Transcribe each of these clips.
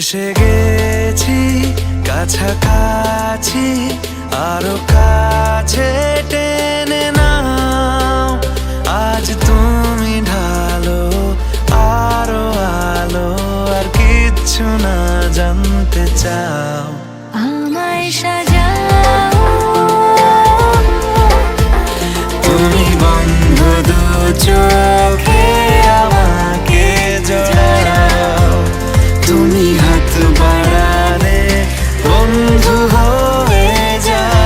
এসে গেছি কাছাকাছি, আরো কাছে টেনে নাও। আজ তুমি ঢালো আরো আলো, আর কিচ্ছু না জানতে চাও। আমায় সাজাও, তুমি বন্ধ দু চোখে আমাকে জড়াও। তুমি হাত বাড়ালে বন্ধু হয়ে যাও।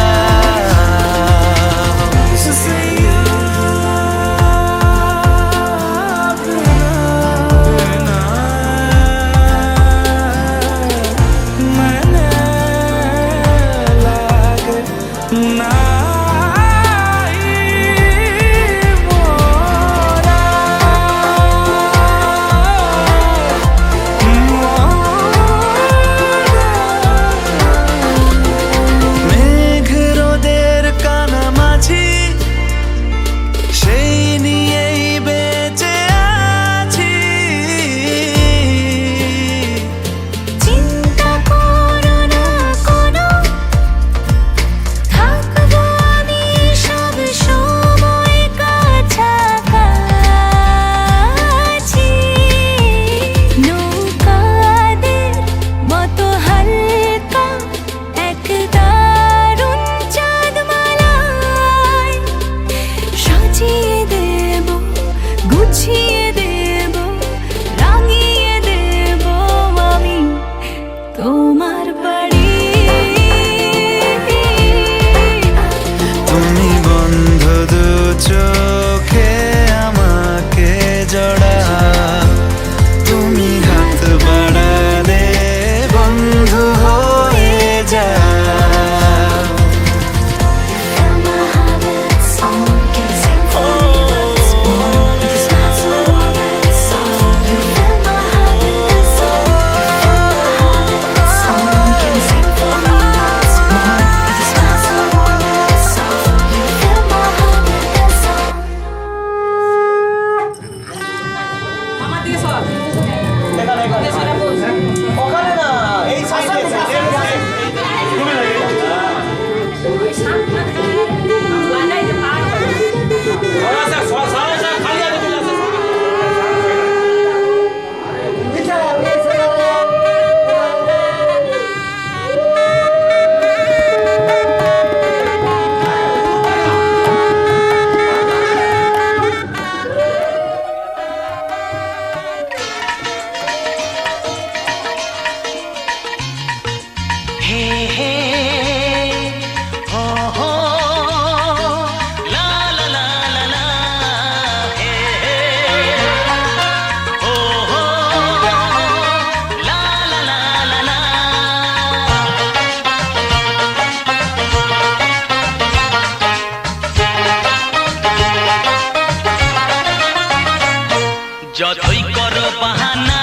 যতই করো বাহানা,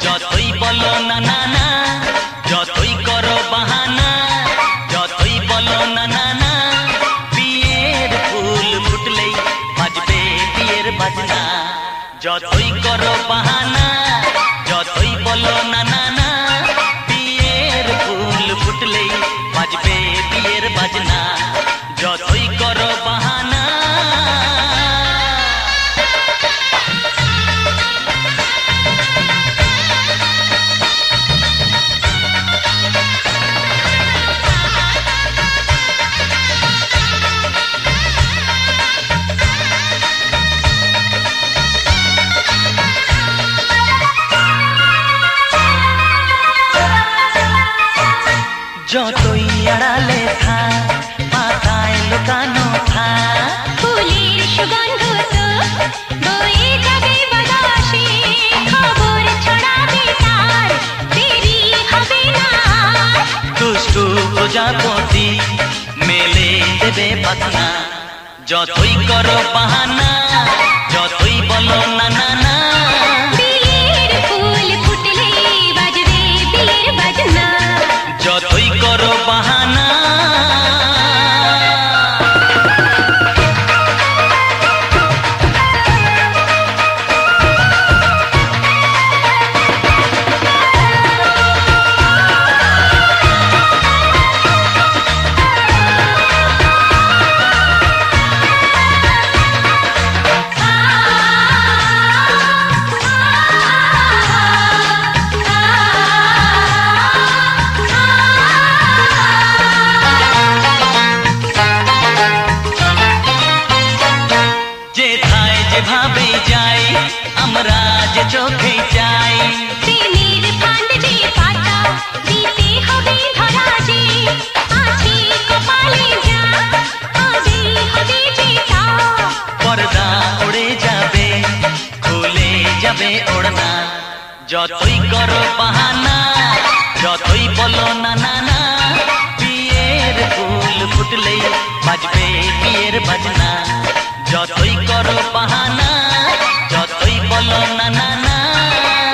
যতই বলো না না না, যতই করো বাহানা, যতই বলো না না না, বিয়ের ফুল ফুটলেই বাজবে বিয়ের বাজনা। যতই করো বাহানা, যতই বলো না না না, বিয়ের ফুল ফুটলেই বাজবে বিয়ের বাজনা। যতই করো বাহানা। যতই আড়ালে থাক, পাতায় লুকানো থাক, ফুলের সুগন্ধ তো বয়ে যাবে বাতাসে, খবর ছড়াবে তার, দেরি হবে না। দুষ্টু প্রজাপতি মেলে দেবে পাখনা। যতই করো বাহানা, যতই বলো না না না, বিয়ের ফুল ফুটলেই বাজবে বিয়ের বাজনা। যতই করো বাহানা। যেভাবে যাই আমরা যে চোখে চাই প্রেমের ফান্ড যে পাতা দিতে হবে ধরা যে আছে কপালে যা আগে হবে যেটা পর্দা উড়ে যাবে খুলে যাবে ওড়না যতই করো বাহানা যতই বলো না না না বিয়ের ফুল ফুটলেই বাজবে বিয়ের বাজনা যতই করো বাহানা যতই বলো না না না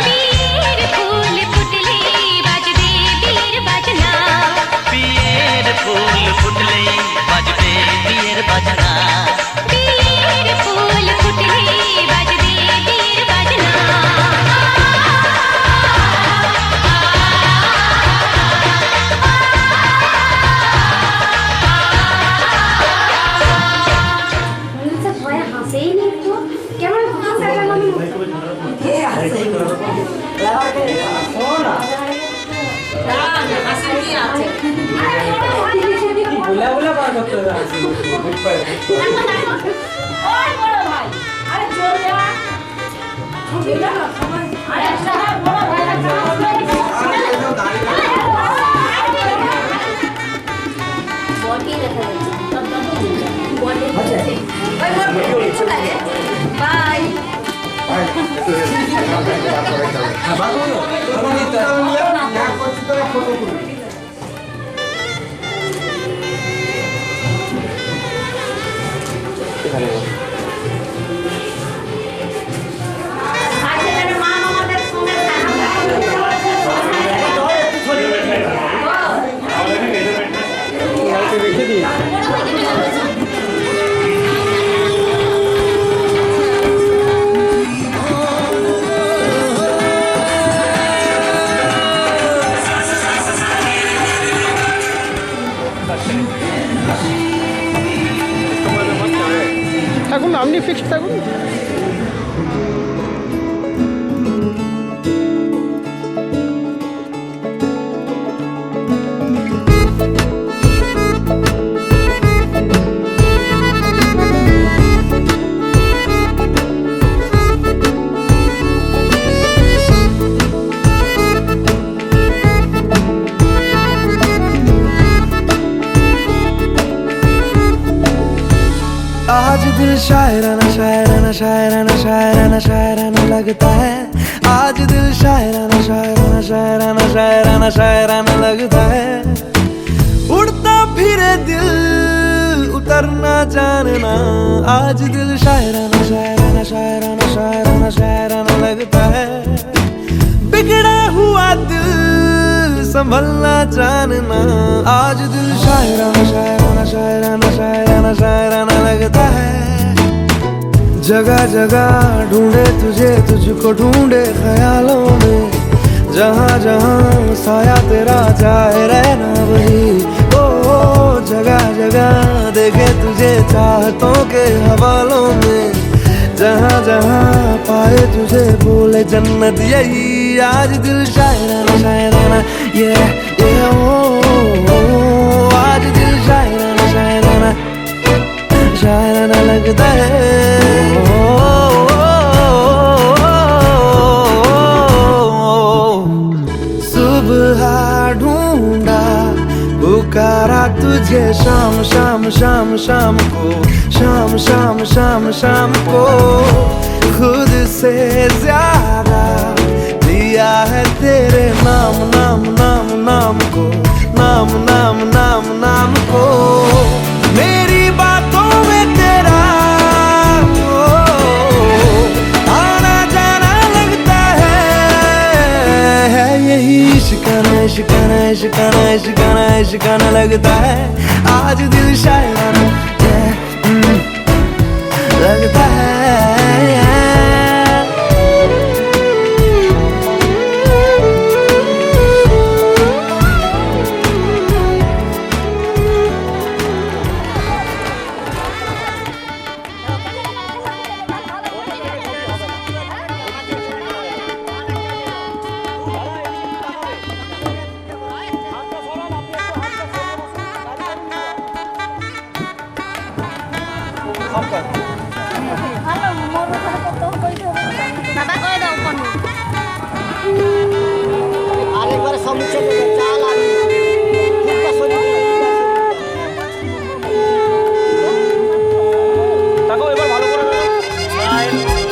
বিয়ের ফুল ফুটলে বাজবে বিয়ের বাজনা বিয়ের ফুল ফুটলেই বাজবে বিয়ের বাজনা বিয়ের ফুল ফুটলে বাজবে বিয়ের বাজনা ভয়ে হাসেই নি একটু কেমন হাসে মানে কে হাসে बोला बोला बात करते हैं ওই বড় ভাই আরে চল যা যেটা না আরে সারা বড় ভাই বডি দেখা যাচ্ছে বডি ওই চলে বাই থাকুন আপনি ফিক্সড থাকুন आज दिल शायराना शायराना शायराना शायराना शायराना लगता है आज दिल शायराना शायराना शायराना शायराना शायराना लगता है उड़ता फिरे दिल उतरना जानना आज दिल शायराना शायराना शायराना शायराना शायराना लगता है बिगड़ा हुआ दिल संभलना जानना आज दिल शायराना शायराना शायराना शायराना शायराना लगता है जगह जगह ढूंढे तुझे तुझको ढूंढे ख्यालों में जहाँ जहाँ साया तेरा जाए रहना वही ओ जगह जगह देखे तुझे चाहतों के हवालों में जहाँ जहाँ पाए तुझे बोले जन्नत यही आज दिल शायराना शायराना ये ओ आज दिल शायराना शायराना शायराना लगता है सुबह ढूंढा पुकारा तुझे शाम शाम शाम शाम को शाम शाम शाम शाम को खुद से ज्यादा दिया है तेरे नाम नाम नाम नाम को नाम नाम नाम नाम को मेरी बातों में तेरा आना जाना लगता है यही इश्काना इश्काना इश्काना इश्काना इश्काना लगता है आज दिल शायराना लगता है आपका মুছে দেবে চাল আর ফুটকা শরীর তাকাও এবার ভালো করে দেখো।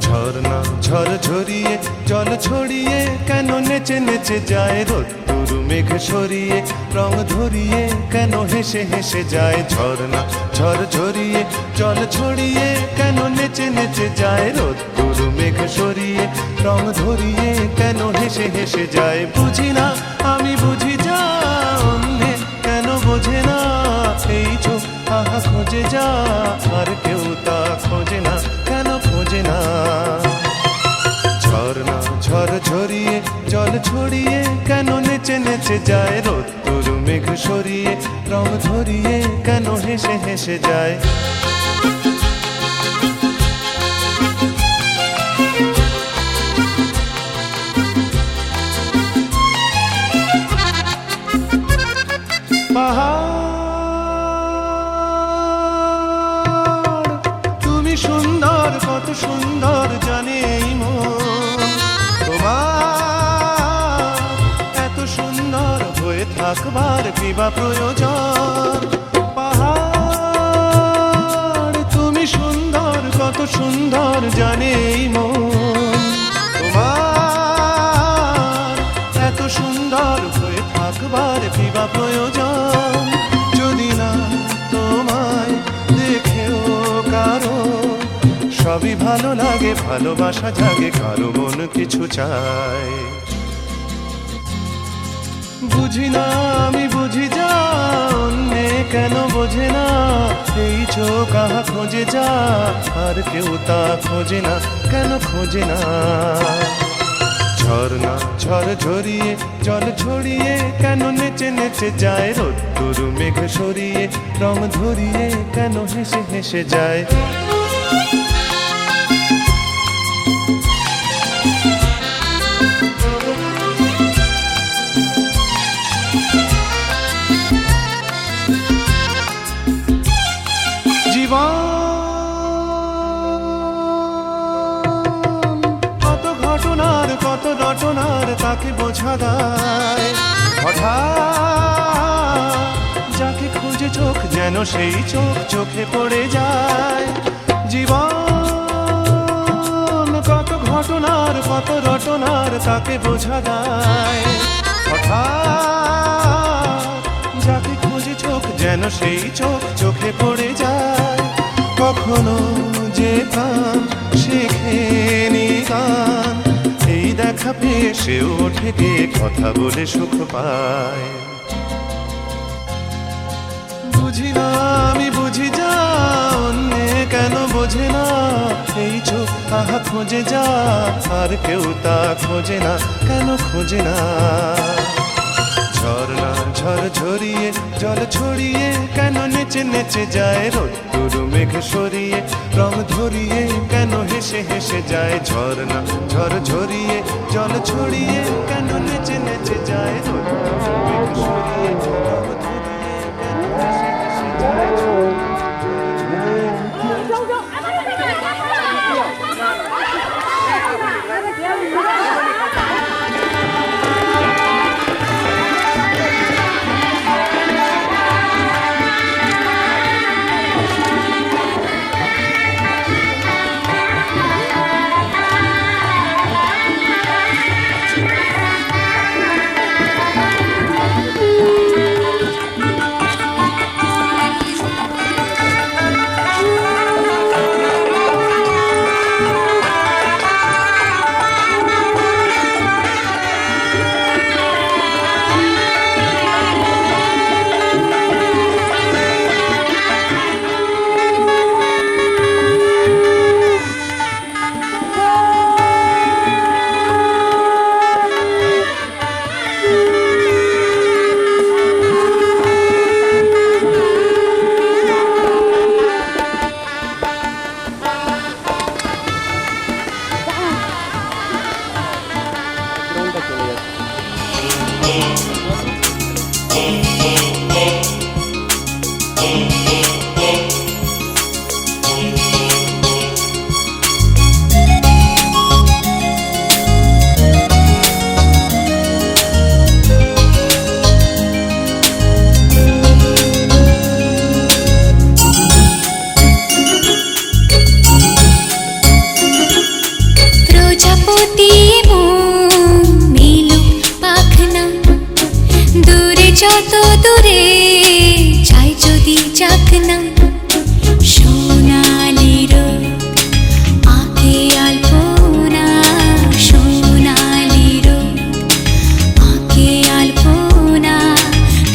ঝর্ণা ঝড় ঝরিয়ে জল ছড়িয়ে কেন নেচে নেচে যায় রোদ্দুর মেঘ সরিয়ে রং ধরিয়ে কেন হেসে হেসে যায় ঝর্ণা ঝড় ঝরিয়ে জল ছড়িয়ে কেন নেচে নেচে যায় রোদ্দুর মেঘ সরিয়ে রং ধরিয়ে কেন হেসে হেসে যায় বুঝি না আমি বুঝি যা অন্যে কেন বোঝে না এই চোখ আহা খোঁজে যা আর কেউ তা খোঁজে না কেন খোঁজে না ঝর্ণা ঝড় ঝরিয়ে জল ছড়িয়ে কেন নেচে নেচে যায় রোদ্দুর মেঘ সরিয়ে রং ধরিয়ে কেন হেসে হেসে যায় পাহাড় তুমি সুন্দর কত সুন্দর জানে এই মন তোমার এত সুন্দর হয়ে থাকবার কি বা প্রয়োজন পাহাড় তুমি সুন্দর কত সুন্দর জানে এই মন তোমার এত সুন্দর হয়ে থাকবার কি বা প্রয়োজন যদি না তোমায় দেখেও কারো সবই ভালো লাগে ভালোবাসা জাগে কারো মন কিছু চায় বুঝি না আমি বুঝি যা অন্যে কেন বোঝে না এই চোখ আহা খোঁজে যা আর কেউ তা খোঁজে না কেন খোঁজে না ঝর্ণা ঝড় ঝরিয়ে জল ছড়িয়ে কেন নেচে নেচে যায় রোদ্দুর মেঘ সরিয়ে রং ধরিয়ে কেন হেসে হেসে যায় জীবন কত ঘটনার কত রটনার তাকে বোঝা দায় হঠাৎ যাকে খুঁজে চোখ যেন সেই চোখ চোখে পড়ে যায় জীবন কত ঘটনার কত রটনার তাকে বোঝা দায় হঠাৎ যাকে খুঁজে চোখ যেন সেই চোখ চোখে পড়ে যায় কখনো যে প্রাণ শেখেনি গান এই দেখা পেয়ে সেও ওঠে গিয়ে কথা বলে সুখ পায় বুঝি না আমি বুঝি যা অন্যে কেন বোঝে না এই চোখ আহা খোঁজে যা আর কেউ তা খোঁজে না কেন খোঁজে না ঝর্ণা ঝড় ঝরিয়ে জল ছড়িয়ে কেন নেচে নেচে যায় রোদ্দুর মেঘ সরিয়ে রং ধরিয়ে কেন হেসে হেসে যায় ঝর্ণা ঝড় ঝরিয়ে জল ছড়িয়ে কেন নেচে নেচে যায় রোদ্দুর মেঘ সরিয়ে রং ধরিয়ে কেন হেসে হেসে যায় প্রজাপতি মেলু পাখনা দূরে যত দূরে চাই যদি চাকনা সোনালি রোদ আঁকে আলপনা সোনালি রোদ আঁকে আলপনা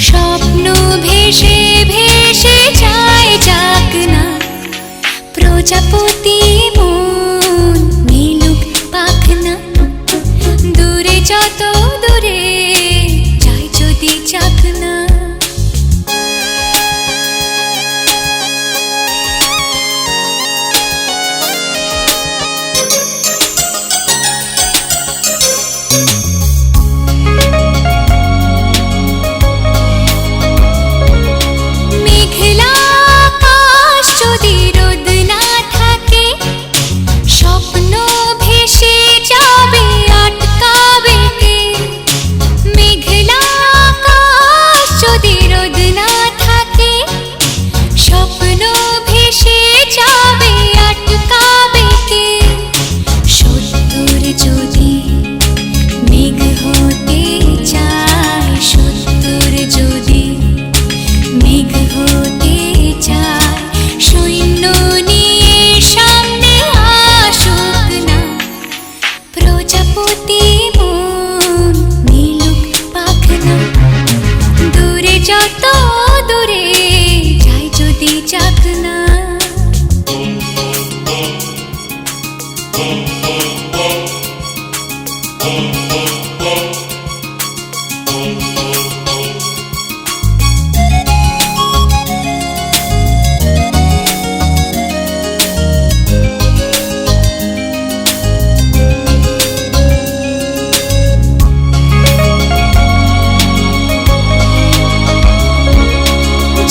স্বপ্ন ভেসে ভেসে যায় চাকনা প্রজাপতি দূরে যত দূরে যাই যদি চাকনা মেঘলা আকাশ যদি রোদ না থাকে স্বপ্ন ভেসে যাবে আটকাবে কে মেঘলা আকাশ যদি রোদ না থাকে স্বপ্ন ভেসে যাবে আটকাবে কে সত্তর যদি মেঘ হতে চায় সত্তর যদি মেঘ হতে চায় সৈন্য নিয়ে সামনে আসুক না প্রজাপতি মিলুক পাখনা দূরে যত দূরে যাই যদি চাকনা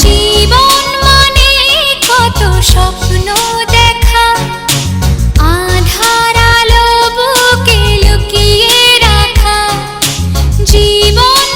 জীবন মানে কত স্বপ্ন দেখা আধার আলো বুকে লুকিয়ে রাখা জীবন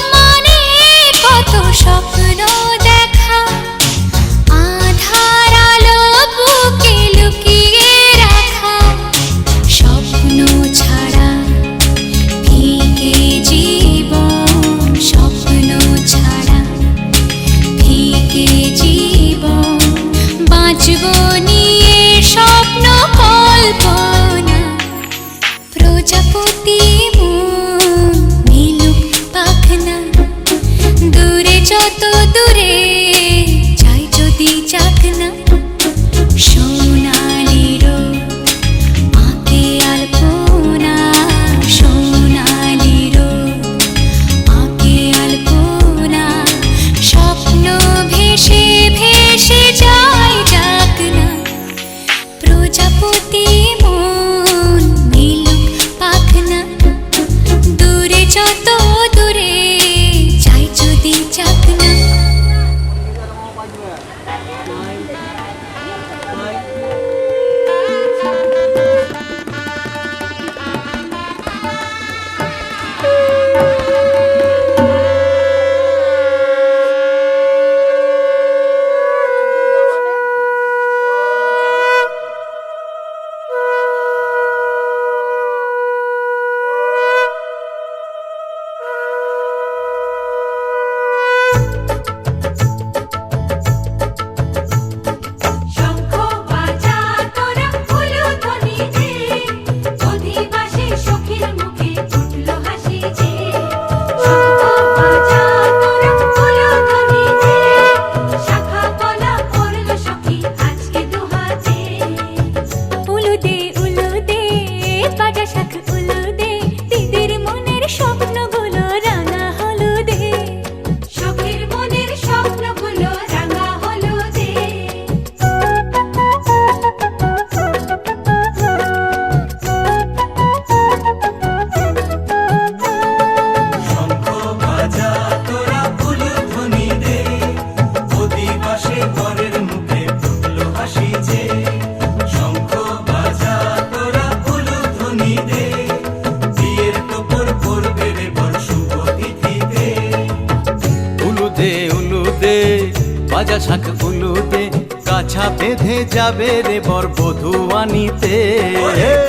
বাজা শাখ উলুদে কাছা বেঁধে যাবে রে বর বধূ আনিতে,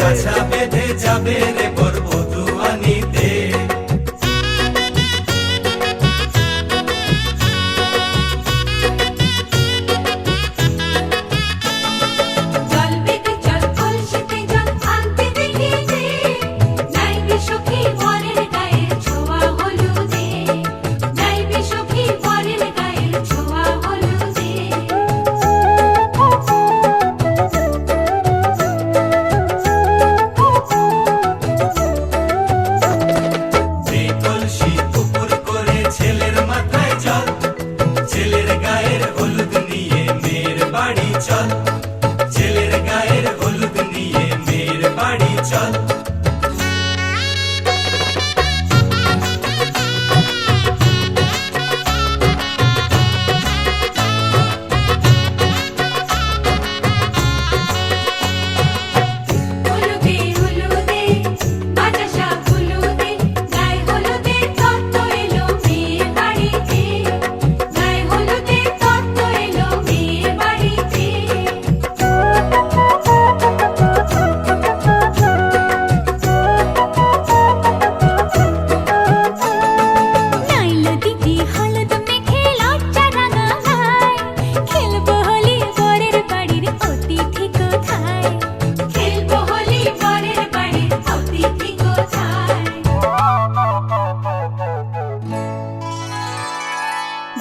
কাছা বেঁধে যাবে রে বর বধূ আনিতে। জল বেঁধে জল কলসিতে জল আনতে দেখিতে, যাইবে সখী বরের গায়ের ছোঁয়া হলুদে, যাইবে সখী বরের গায়ের ছোঁয়া হলুদে। সেই কলসি উপর করে ছেলের মাথায় জল, ছেলের গায়ের হলুদ নিয়ে মেয়ের বাড়ি চল, ছেলের গায়ের হলুদ নিয়ে মেয়ের বাড়ি চল। হলুদে হলুদে বাজা শাখ হলুদে, গায়ে হলুদে তত্ত্ব এলো মেয়ের বাড়িতে, গায়ে হলুদে তত্ত্ব এলো মেয়ের বাড়িতে। নাইলো দিদি হলুদ মেখে লজ্জা রাঙায়, খেলবো হোলি বরের বাড়ির অতিথি কোথায়, খেলবো হোলি বরের বাড়ির অতিথি কোথায়।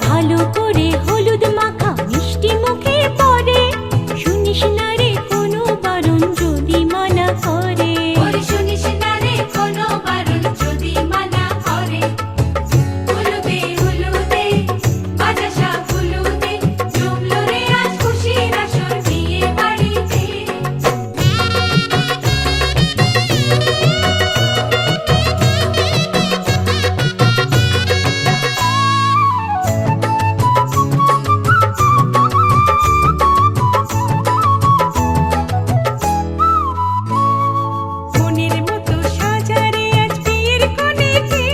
ভালো করে হলুদ মাখা মিষ্টি মুখে পড়ে, শুনিস না রে কোনো বারণ যদি মানা করে, শুনিস না রে কোনো বারণ যদি মানা করে। হলুদে হলুদে বাজা শাখ হলুদে, জমলো রে আজ খুশির আসর বিয়ে বাড়িতে। মনের মতো সাজারে আজ বিয়ের কোণেতে,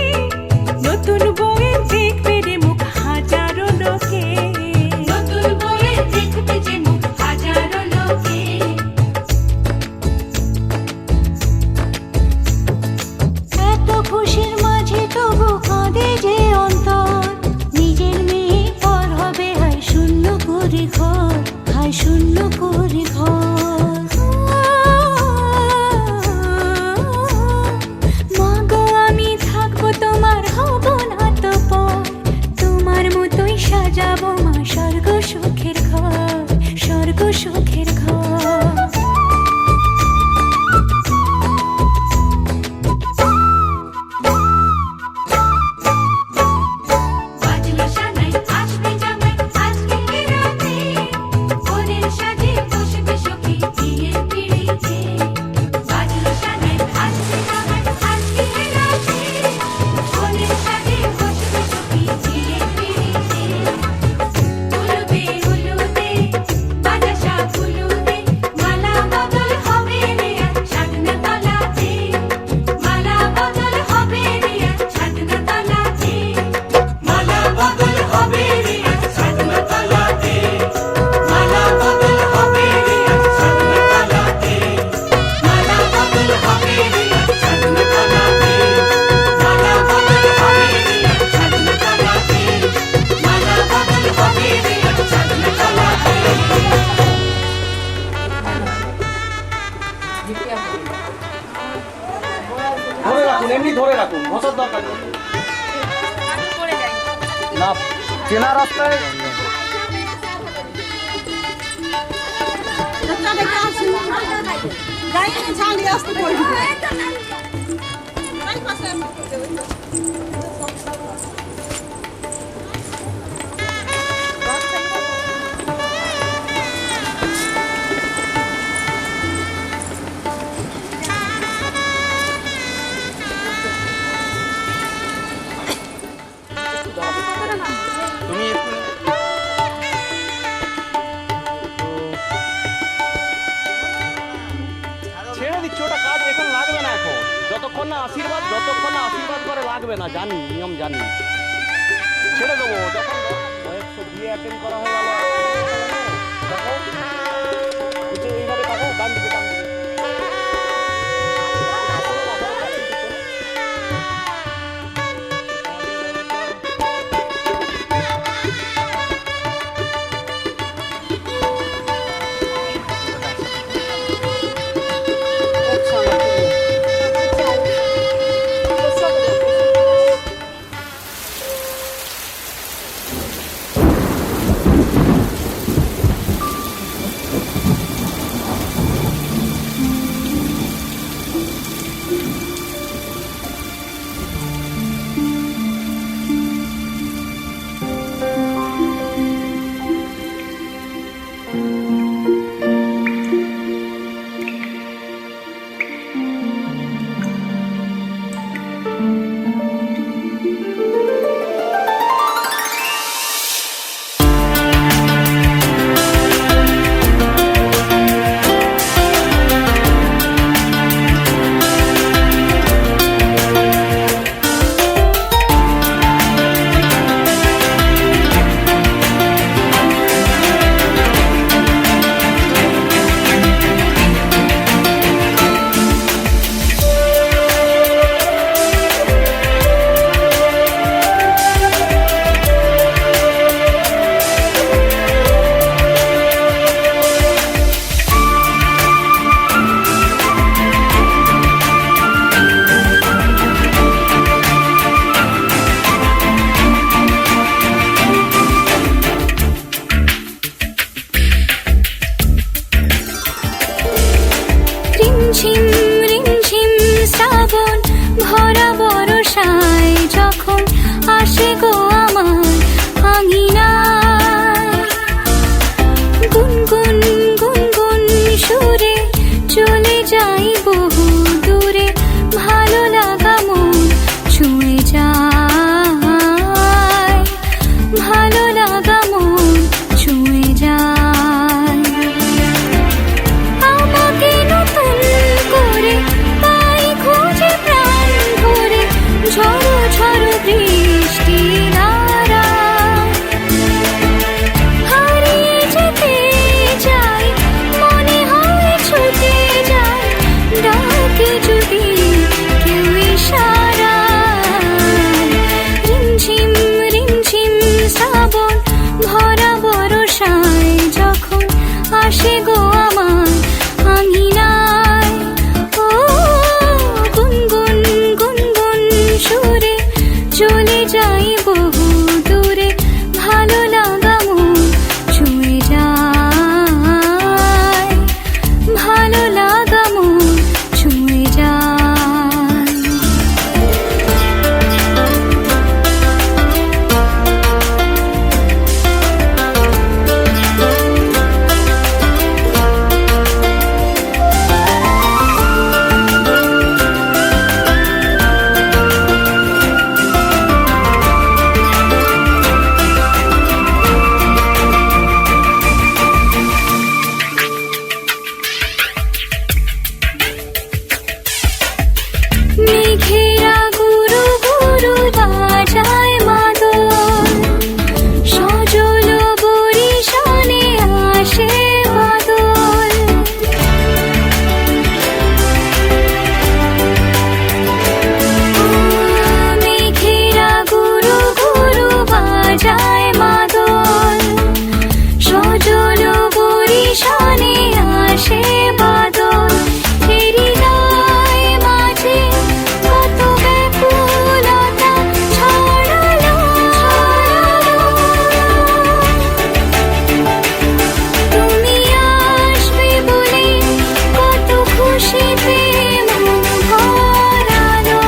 নতুন বউয়ের দেখবে রে মুখ হাজারো লোকে, নতুন বউয়ের দেখবে যে মুখ হাজারো লোকে। এত খুশির মাঝে তবু কাঁদে যে অন্তর, নিজের মেয়ে পর হবে হায় শূন্য করে ঘর, হায় শূন্য করে ঘর। মা গো আমি থাকবো তোমার, হব না তো পর, তোমার মতোই সাজাবো মা স্বর্গ সুখের ঘর, স্বর্গ সুখের ঘর। বাজলো সানাই আসবে জামাই আজকে রাতে, বরের সাজে বসবে সখী বিয়ের পিড়িতে। বাজলো সানাই আসবে জামাই আজকে রাতে, বরের সাজে বসবে সখী বিয়ের পিড়িতে। হলুদে হলুদে বাজা শাখ হলুদে, মালা বদল হবে রে আজ ছাদনা তলাতে, মালা বদল হবে রে আজ ছাদনা তলাতে, মালা বদল হবে রে আজ ছাদনা তলাতে, মালা বদল হবে রে আজ ছাদনা তলাতে, মালা বদল হবে রে আজ ছাদনা তলাতে, মালা বদল হবে রে আজ ছাদনা তলাতে, মালা বদল হবে রে আজ ছাদনা তলাতে। ধরে রাখুন, এমনি ধরে রাখুন, ঘষার দরকার নেই। না চেনা রাস্তায় তুমি একটু ছেড়ে দিচ্ছি, ওটা কাজ এখন লাগবে না এখন, যতক্ষণ না আশীর্বাদ করে লাগবে না, জানি নিয়ম জানি, ছেড়ে দেবো যখন তো বিয়ে অ্যাটেন্ড করা হয়ে গেল, দেখো বুঝে এইভাবে থাকো, ডান দিকে ডান দিকে। রিমঝিম রিমঝিম শ্রাবণ ভরা বর্ষায় যখন আসে গো আমার আঙিনায়, গুনগুন গুনগুন সুরে চলে যাই বহু দূরে, ভালো লাগা মন ছুঁয়ে যায়, ভালো লাগা মন ছুঁয়ে যায়। আমাকে নতুন করে পাই খুঁজে প্রাণ ভরে, ঝড়ো ঝড়ো বৃষ্টি ধারা, হারিয়ে যেতে চাই মনে হয় ছুটে যায়, ডাকে যদি কেউ ইশারায়। রিমঝিম রিমঝিম শ্রাবণ ভরা বর্ষায় যখন আসে গো আমার আঙিনায়, ও গুনগুন গুনগুন সুরে চলে যাই বহু দূরে, ভালো লাগা মন ছুঁয়ে যায়, ভালো লাগা মন ছুঁয়ে যায়। মেঘেরা গুরু গুরু বাজায় মাদল, সজল বরিশানে আসে বাদল, মেঘেরা গুরু গুরু বাজায় মাদল, সজল বরিশানে আসে বাদল। হৃদয় মাঝে কত ব্যাকুলতা ছড়ালো, তুমি আসবে বলে কত খুশিতে মন ভরালো।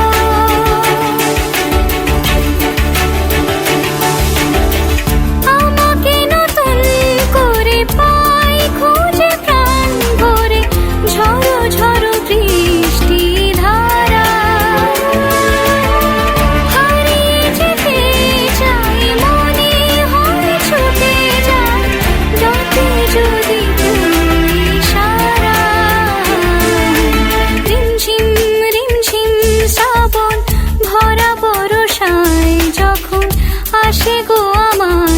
আমাকে নতুন করে পাই খুঁজে প্রাণ ভরে, ঝড়ো ঝড়ো বৃষ্টি ধারা, হারিয়ে যেতে চাই মনে হয় ছুটে যায়, ডাকে যদি কেউ ইশারায়। রিমঝিম রিমঝিম শ্রাবণ ভরা বর্ষায় যখন আসে গো আমার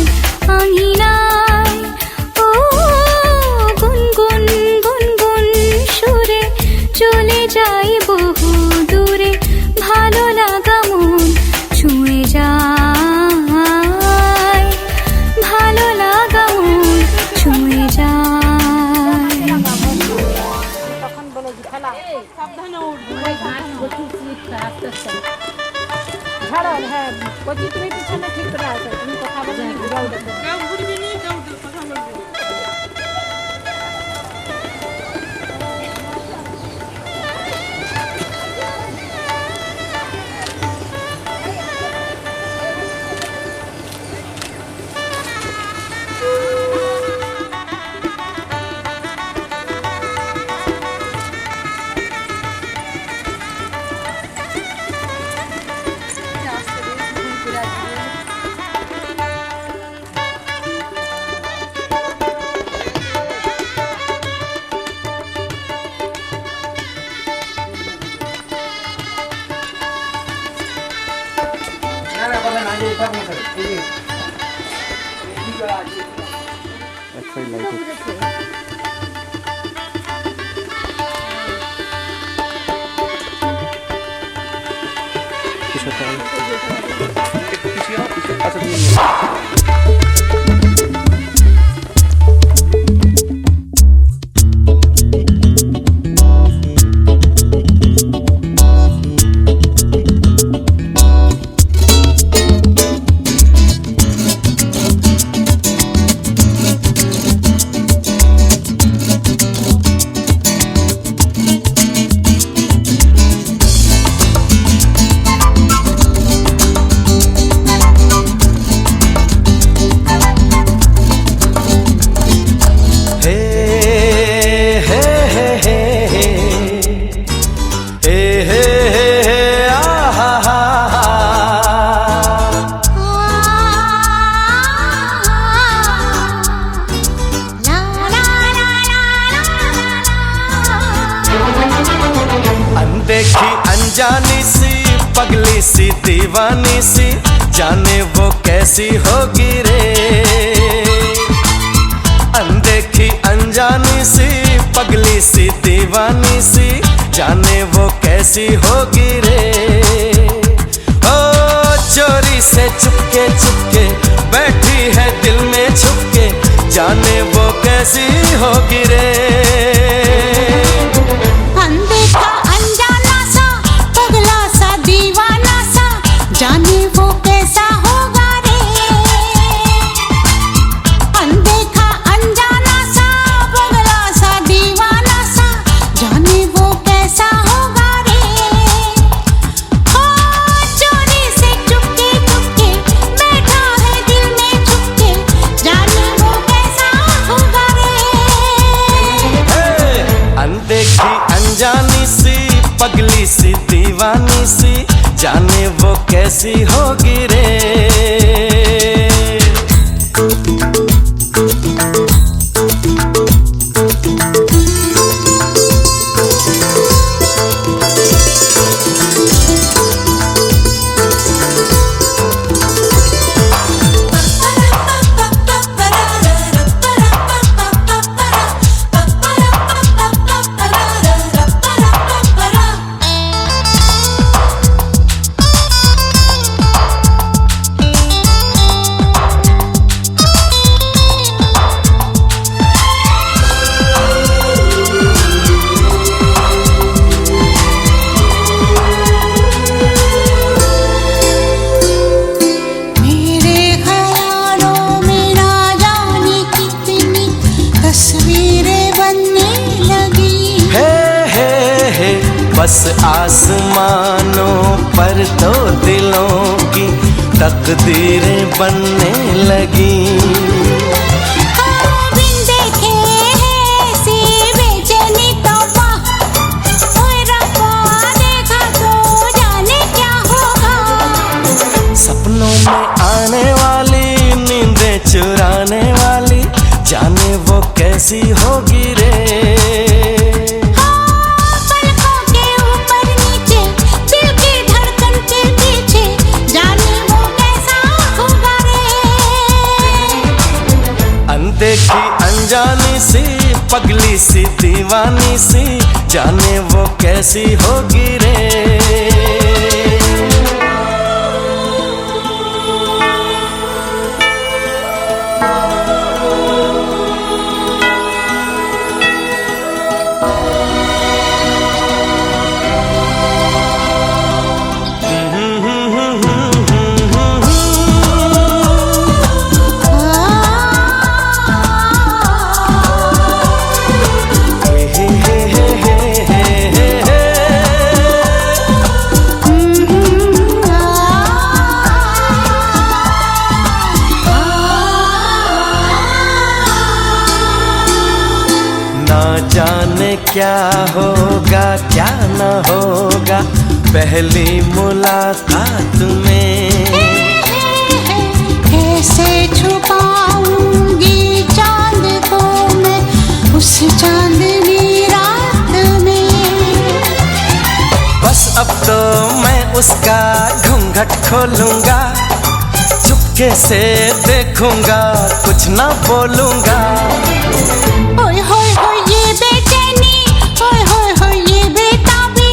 ছাড়ো হ্যাঁ কচি তুমি পিছনে ঠিক করে আসো তুমি কথা বলে ঘুরাও দেখো देखी अनजानी सी पगली सी दीवानी सी जाने वो कैसी होगी रे। अनदेखी अनजानी सी पगली सी दीवानी सी जाने वो कैसी होगी रे। ओ चोरी से चुपके चुपके बैठी है दिल में छुपके जाने वो कैसी होगी रे। जाने वो कैसा होगा रे। अनदेखा अनजाना सा पगला सा दीवाना सा जाने वो कैसा होगा रे। ओ चोरी से चुपके चुपके बैठा है दिल में छुपके जाने वो कैसा होगा रे। अनदेखी अनजानी सी पगली सी दीवानी सी जाने वो कैसी होगी रे। बस आसमानों पर तो दिलों की तकदीरें बनने लगी। सपनों में आने वाली नींदें चुराने वाली जाने वो कैसी होगी रे। देखी अनजानी सी पगली सी दीवानी सी जाने वो कैसी होगी रे। जाने क्या होगा क्या न होगा पहली मुलाकात में। कैसे छुपाऊंगी चांद को मैं उस चांदनी रात में। बस अब तो मैं उसका घूंघट खोलूंगा, चुपके से देखूंगा, कुछ ना बोलूंगा। ओए होए होए ये बेचैनी, ओए होए होए ये बेताबी,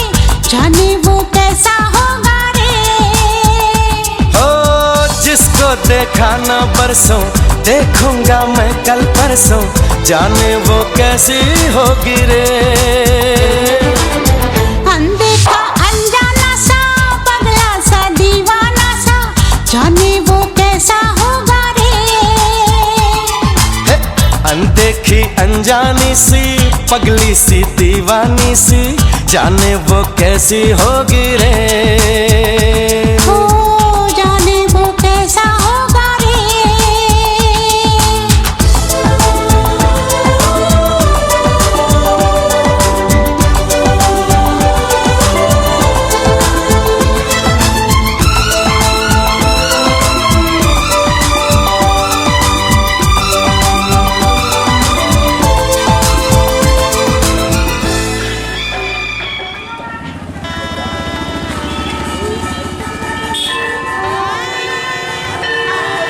जाने वो कैसा होगा रे। ओ जिसको देखा ना बरसों, देखूंगा मैं कल परसों, जाने वो कैसी होगी रे। अनदेखा अनजाना सा, पगला सा, दीवाना सा, जाने वो कैसा होगा रे। अनदेखी अनजानी सी, पगली सी, दीवानी सी, जाने वो कैसी होगी रे। ओ जाने वो कैसा होगा रे।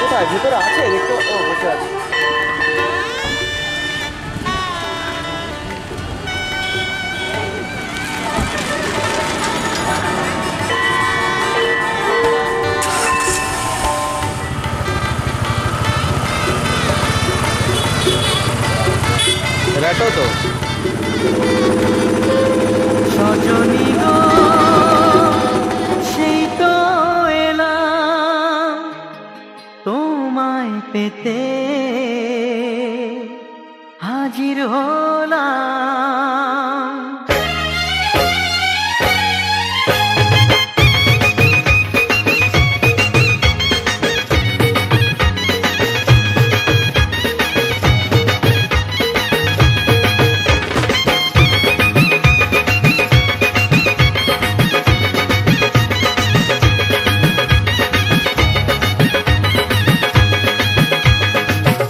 কোথায় ভেতরে আছে দেখতে? ও বসে আছে। রেটো তো সজনী গো সেই তো এলাম তোমায় পেতে, হাজির হলাম।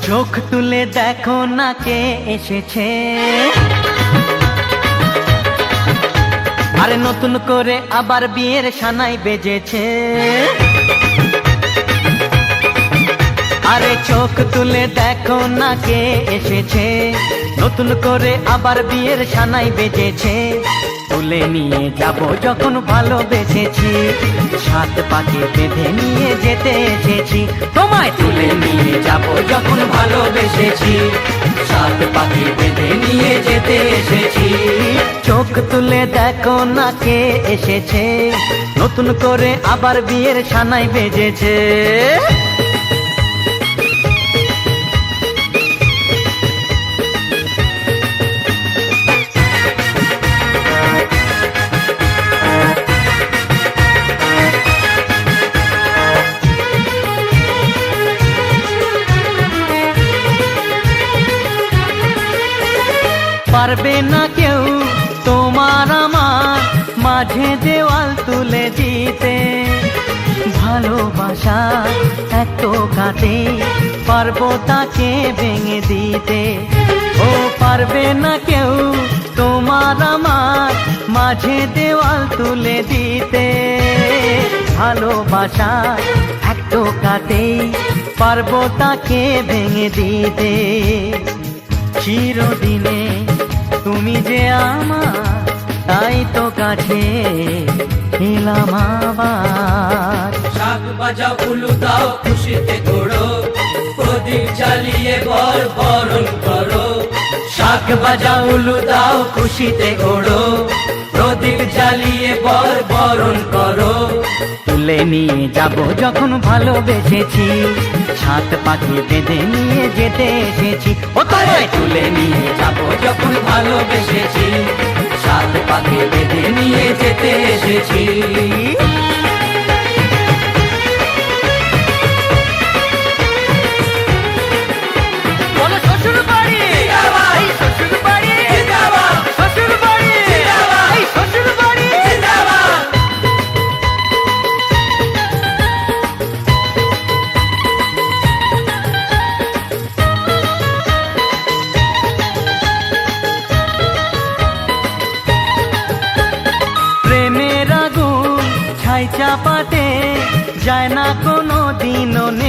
চোখ তুলে দেখো না কে এসেছে, আরে নতুন করে আবার বিয়ের সানাই বেজেছে। আরে চোখ তুলে দেখো না কে এসেছে, নতুন করে আবার বিয়ের সানাই বেজেছে। তুলে নিয়ে যাব যখন ভালোবেসেছি, সাত পাকে বেঁধে নিয়ে যেতে এসেছি। তোমায় তুলে নিয়ে যাব যখন ভালোবেসেছি, সাত পাকে বেঁধে নিয়ে যেতে এসেছি। চোখ তুলে দেখো না কে এসেছে, নতুন করে আবার বিয়ের সানাই বেজেছে। পারবে না কেউ তোমার আমার মাঝে দেওয়াল তুলে দিতে, ভালোবাসা এত কাটে পারবো তাকে ভেঙে দিতে। ও পারবে না কেউ তোমার আমার মাঝে দেওয়াল তুলে দিতে, ভালোবাসা এত কাটে পারবো তাকে ভেঙে দিতে। চিরদিনে তুমি যে আমার, তাই তো কাছে এলাম আবার। শাক বাজাও উলু দাও খুশিতে ঘোড়ো, প্রদীপ জ্বালিয়ে বর বরণ করো। শাক বাজাও উলু দাও খুশিতে ঘোড়ো, প্রদীপ জ্বালিয়ে বর বরণ করো। তুলে নিয়ে যাব যখন ভালোবেসেছি, সাত পাখি বেঁধে নিয়ে যেতে এসেছি। ও তোমায় তুলে নিয়ে যাব যখন ভালোবেসেছি, সাত পাখি বেঁধে নিয়ে যেতে এসেছি। বলো শ্বশুর বাড়ি, এই শ্বশুর বাড়ি,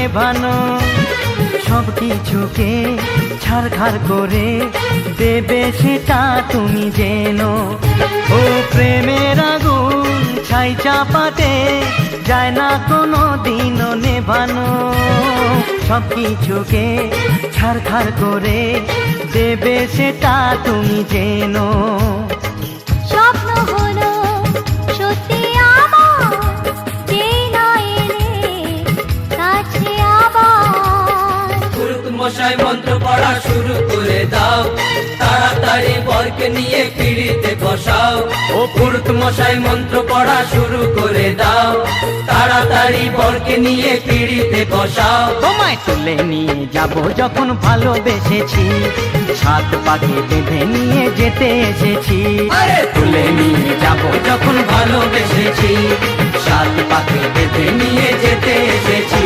নেভানো, সব কিছুকে ছাড়খাড় করে দেবে সেটা তুমি জেনো। ও প্রেমের আগুন ছাই চাপাতে যায় না কোনো দিনও নেভানো, সব কিছুকে ছাড়খাড় করে দেবে সেটা তুমি জেনো। স্বপ্ন হলো সত্যি আমার, যেই না এলে কাছে আবার। পুরুত মশাই মন্ত্র পড়া শুরু করে দাও, তাড়াতাড়ি বরকে নিয়ে পিড়িতে বসাও। ও পুরুত মশাই মন্ত্র পড়া শুরু করে দাও, তাড়াতাড়ি বরকে নিয়ে পিড়িতে বসাও। তোমায় তুলে নিয়ে যাব যখন ভালোবেসেছি, সাত পাকে বেঁধে নিয়ে যেতে এসেছি। আরে তুলে নিয়ে যাব যখন ভালোবেসেছি, সাত পাকে বেঁধে নিয়ে যেতে এসেছি।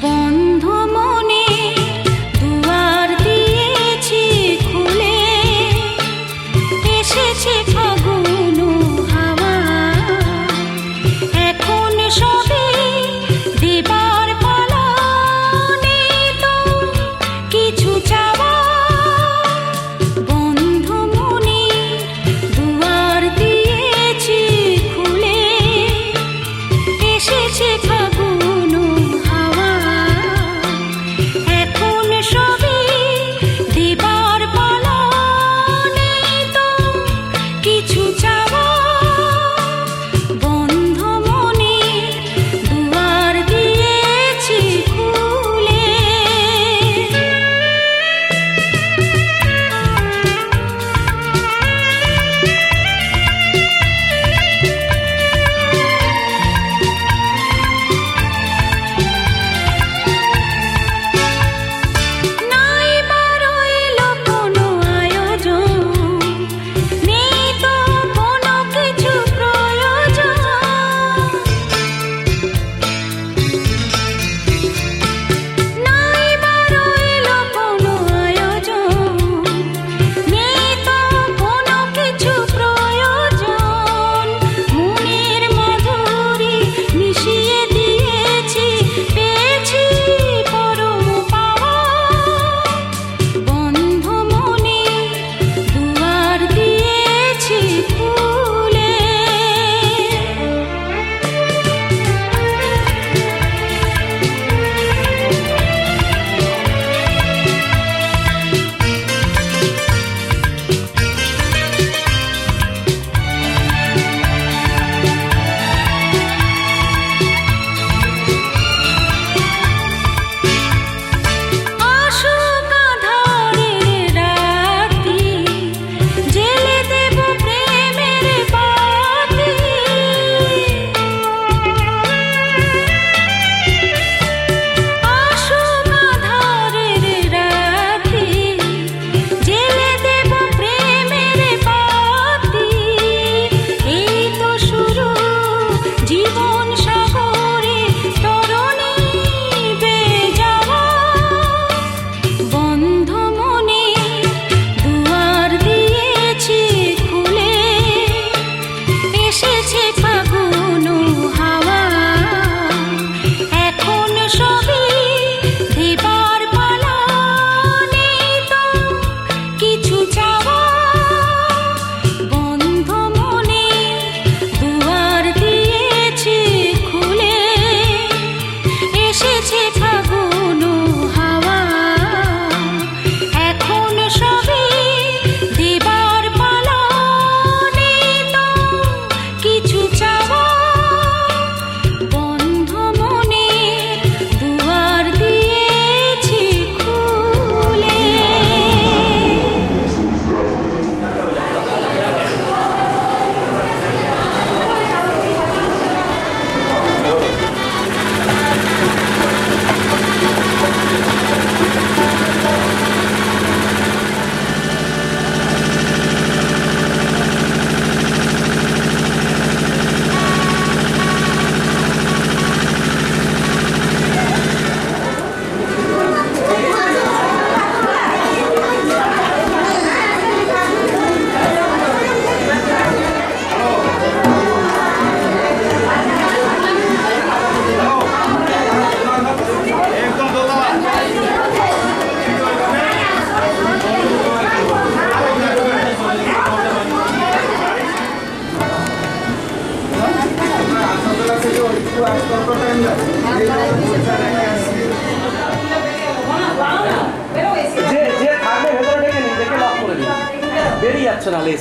বন্ধ মনে দুয়ার দিয়েছি খুলে, এসেছে ফাগুন হাওয়া। এখন সবে দেবার পালা, নেই তো কিছু চাওয়া। বন্ধ মনে দুয়ার দিয়েছি খুলে, এসেছে ফাগুন হাওয়া। এখন সবে দেবার পালা, নেই তো কিছু চাওয়া। বন্ধ মনে দুয়ার দিয়েছি খুলে। নাই বা রইলো কোনো আয়োজন, নেই তো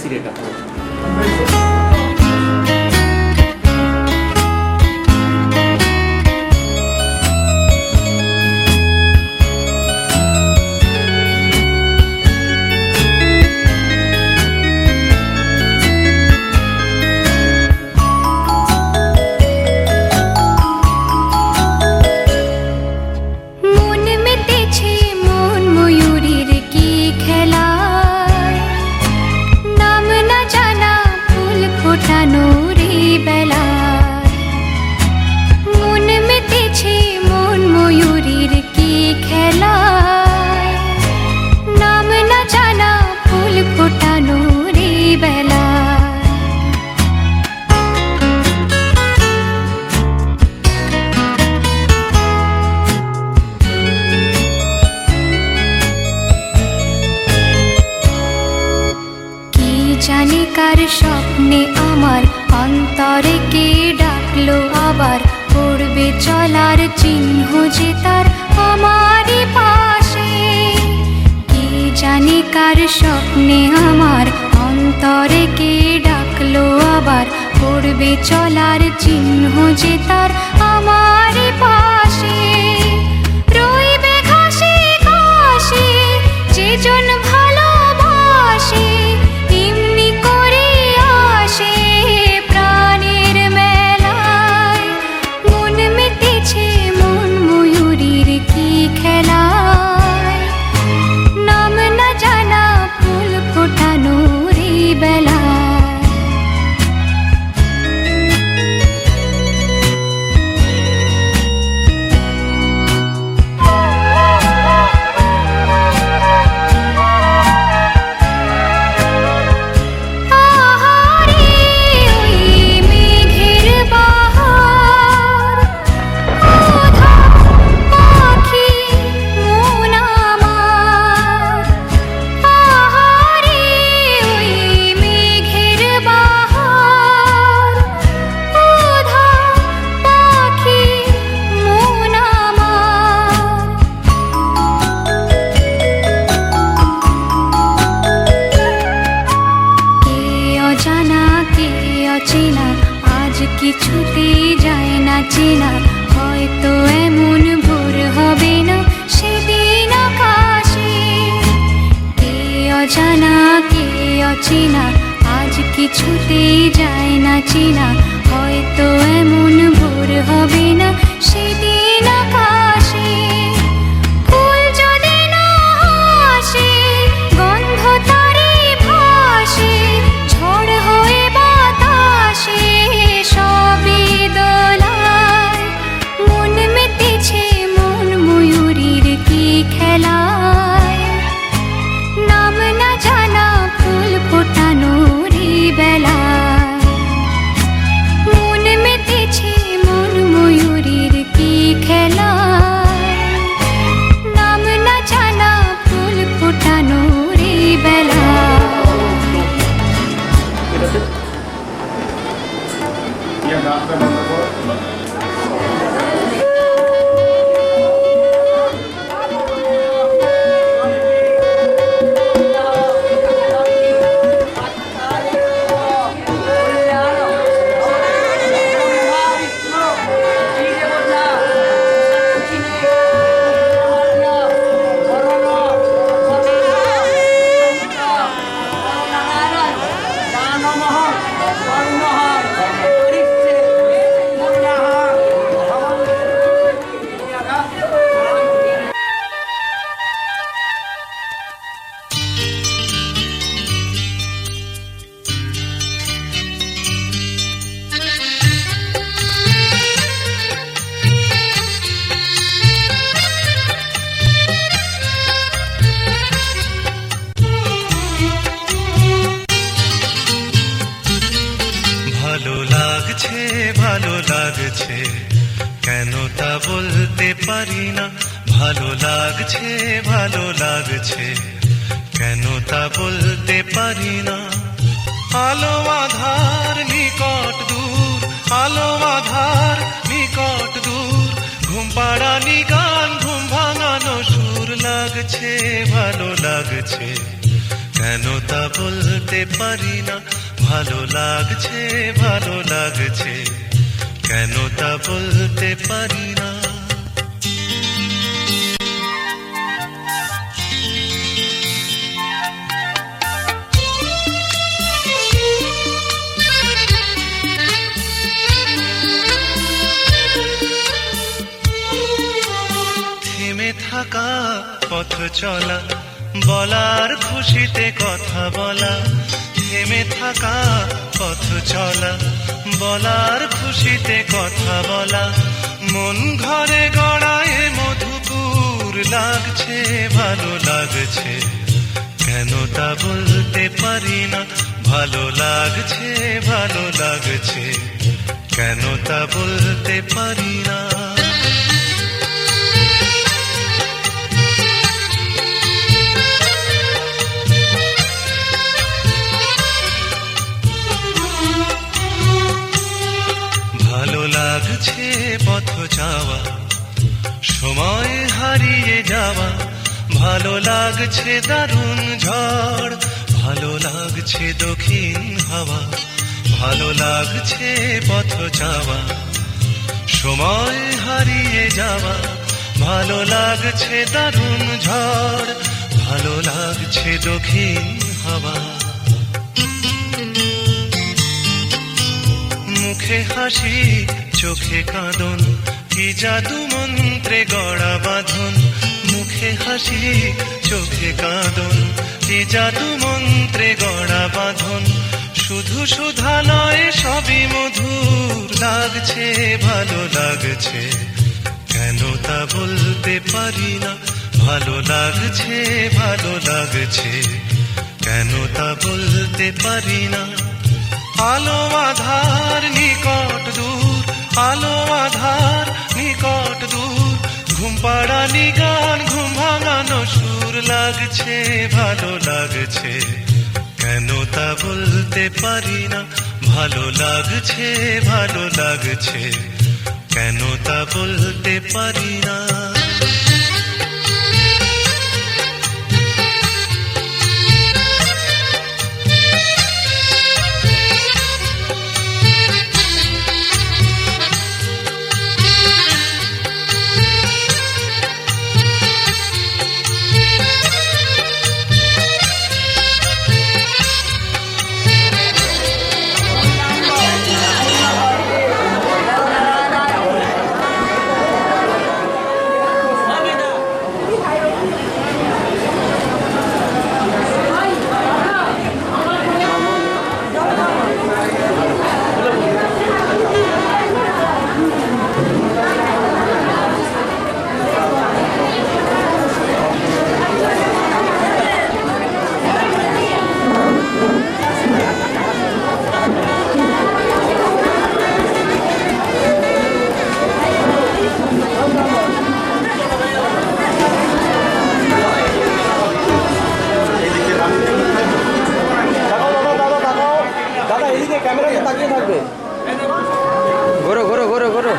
বেশি রেট আছে। মন মেতেছে মন ময়ূরীর কি খেলায়, নাম না জানা ফুল ফোটানো রে বেলায়। মন মেতেছে মন ময়ূরীর কি খেলায়, নাম না জানা ফুল ফোটানো রে বেলায়। কি জানি কার স্বপ্নে আমার অন্তরে কে ডাকলো আবার, পড়বে চলার চিহ্ন যে তার আমারই পাশে। কি জানি কার স্বপ্নে আমার অন্তরে কে ডাকলো আবার, পড়বে চলার চিহ্ন যে তার আমারই পাশে। রইবে ঘাসে ঘাসে যেজন ভালোবাসে, এমনি করে আসে প্রাণের মেলায়। মন মেতেছে মন ময়ূরীর কি খেলায়, নাম না জানা ফুল ফোটানো রে বেলায়। আহারে ওই মেঘের বাহার, ওধা পাখি মন আমার। আহারে ওই মেঘের বাহার, ওধা পাখি মন আমার। কে অজানা কে অচেনা, আজ কিছুতেই যায় না চেনা। হয়তো এমন ভোর হবে না সেদিন আকাশে। কে অজানা কে অচেনা, আজ কিছুতেই যায় না চেনা। হয়তো এমন ভোর হবে না সেদিন আকাশে। ফুল যদি না হাসে, গন্ধ তারে ভাসে, ঝড় হয়ে বাতাসে সবই দোলায়। মন মেতেছে মন ময়ূরীর কি খেলায়, নাম না জানা ফুল ফোটানো রে বেলায়। মন মেতেছে মন ময়ূরীর কি খেলায়, নাম না জানা ফুল ফোটানো রে বেলায়। ভালো লাগছে কেন তা বলতে পারি না, ভালো লাগছে কেন তা বলতে পারি না। আলো আধার নিকট দূর, আলো আধার নিকট দূর, ঘুম পাড়ানি গান ঘুম ভাঙানো সুর লাগছে, ভালো লাগছে কেন তা বলতে পারি না, ভালো লাগছে ভালো লাগছে, কেন তা বলতে পারি না। থেমে থাকা পথ চলা, বলার খুশিতে কথা বলা, থেমে থাকা পথ চলা, বলার খুশিতে কথা বলা, মন ঘরে গড়ায় মধুপুর লাগছে ভালো লাগছে, কেন তা বলতে পারি না, ভালো লাগছে ভালো লাগছে, কেন তা বলতে পারি না। ভালো লাগছে পথ যাওয়া, সময় হারিয়ে যাওয়া, ভালো লাগছে দারুণ ঝড়, ভালো লাগছে দক্ষিণ হাওয়া, ভালো লাগছে পথ যাওয়া, সময় হারিয়ে যাওয়া, ভালো লাগছে দারুণ ঝড়, ভালো লাগছে দক্ষিণ হাওয়া। মুখে হাসি চোখে কাঁদন, কি জাদু মন্ত্রে গড়া বাঁধন, মুখে হাসি চোখে কাঁদন, কি জাদু মন্ত্রে গড়া বাঁধন, শুধু সুধা নয় সবই মধুর লাগছে ভালো লাগছে, কেন তা বলতে পারি না, ভালো লাগছে ভালো লাগছে, কেন তা বলতে পারি না। আলো আধার নিকট দূর, আলো আধার নিকট দূর, ঘুম পাড়ানি গান ঘুম ভাঙানো সুর লাগছে ভালো লাগছে, কেন তা বলতে পারি না, ভালো লাগছে ভালো লাগছে, কেন তা বলতে পারি না। ক্যামেরাতে তাকিয়ে থাকবে, ঘোরো ঘোরো ঘোরো ঘোরো।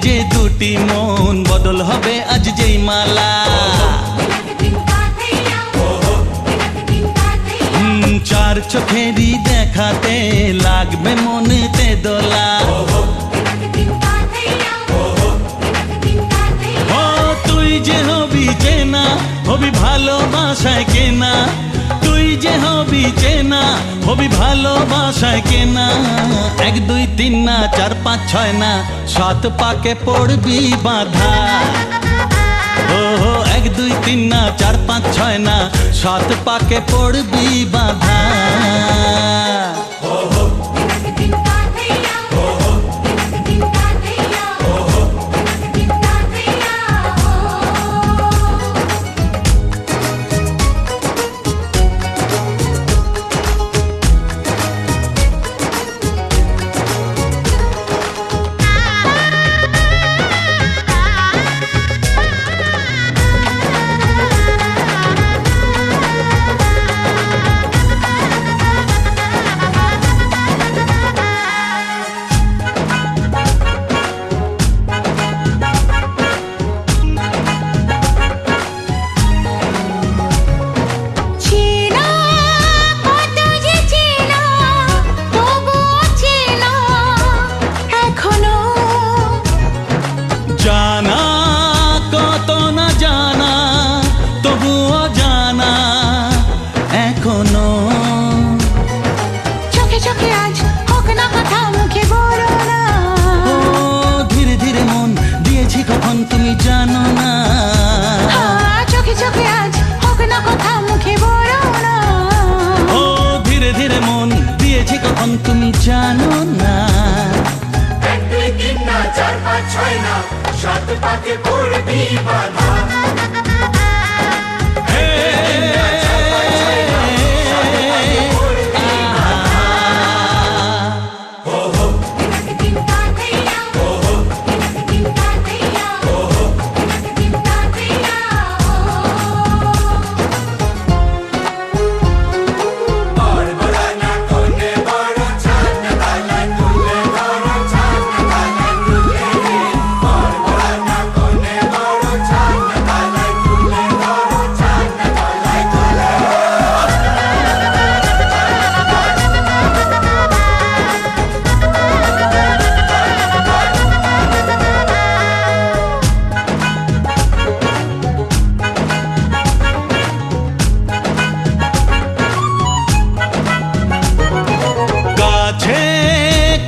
যে দুটি মন বদল হবে আজ যেই মালা, চার চোখেরই দেখাতে লাগবে মনেতে দোলা। ও তুই যে হবি চেনা, হবি ভালোবাসায় কেনা, তুই যে হবি চেনা, হবি ভালোবাসায় কেনা। 1 2 3 না 4 5 6 না, 7 পাকে পড়বি বাধা। ও 1 2 3 না 4 5 6 না, 7 পাকে পড়বি বাধা। জানা কত না জানা, তবুও জানা এখনো। চোখে চোখে আজ হোক না কথা, মুখে বলো না। ও ধীরে ধীরে মন দিয়েছি কখন তুমি জানো না। চোখে চোখে আজ হোক না কথা, মুখে বলো না। ও ধীরে ধীরে মন দিয়েছি কখন তুমি জানো না। 1 2 3 না 4 5 6 না, 7 পাকে পড়বি বাধা।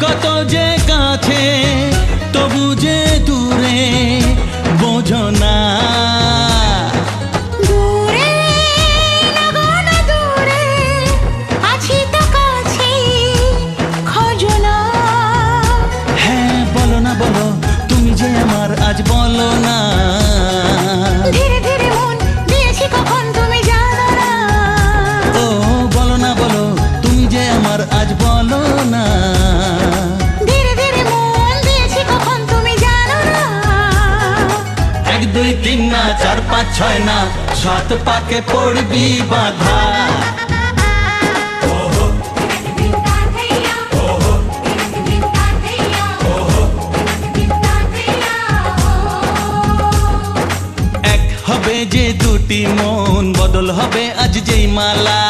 কত যে কাছে, তবু যে দূরে বোঝো না। দূরে লাগো না দূরে, আছি তো কাছে, খোঁজো না। হ্যাঁ বলো না বলো, তুমি যে আমার আজ বলো না। ধীরে ধীরে মন দিয়েছি কখন তুমি জানো না। ও বলো না বলো, তুমি যে আমার আজ বলো না। ধীরে ধীরে মন দিয়েছি কখন তুমি জানো না। 1 2 3 না 4 5 6 না, 7 পাকে পড়বি বাধা। এক হবে যে দুটি মন, বদল হবে আজ যেই মালা।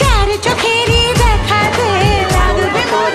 চার চোখেরই দেখাতে লাগবে মন।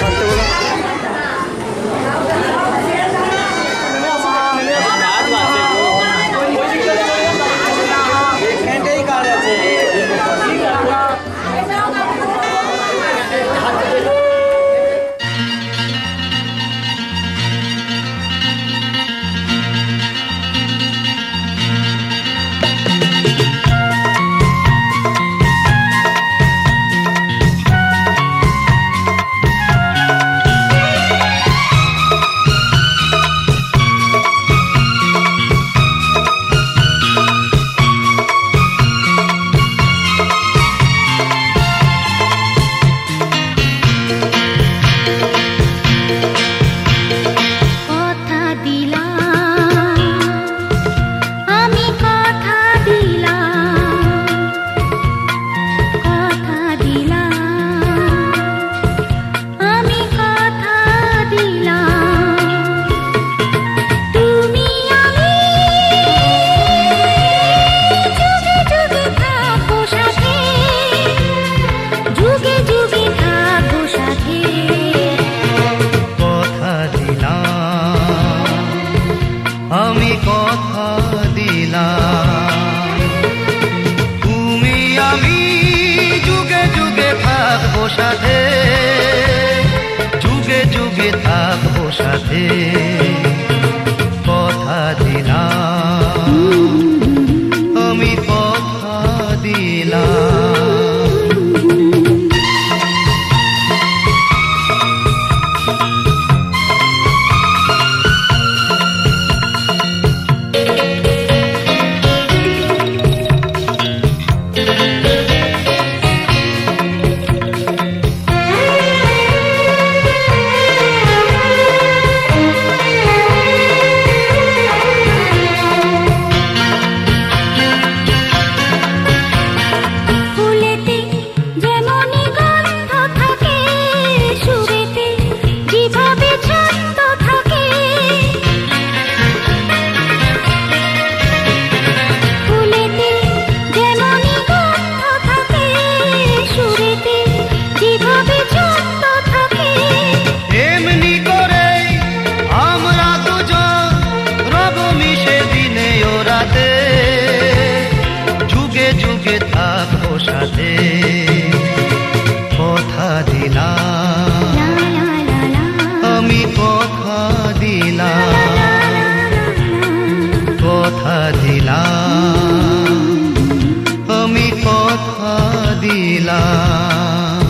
সাথে, যুগে যুগে থাকবো সাথে, কথা দিলাম, আমি কথা দিলাম। সাথে কথা দিলাম, আমি কথা দিলাম, কথা দিলাম, আমি কথা দিলাম।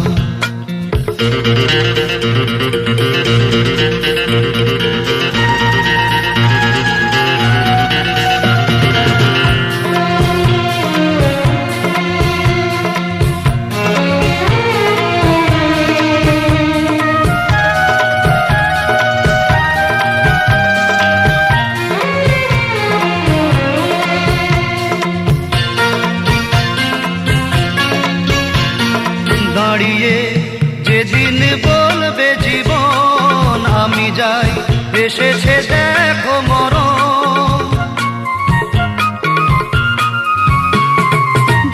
দাঁড়িয়ে যেদিন বলবে জীবন আমি যাই, এসেছে দেখো মরণ।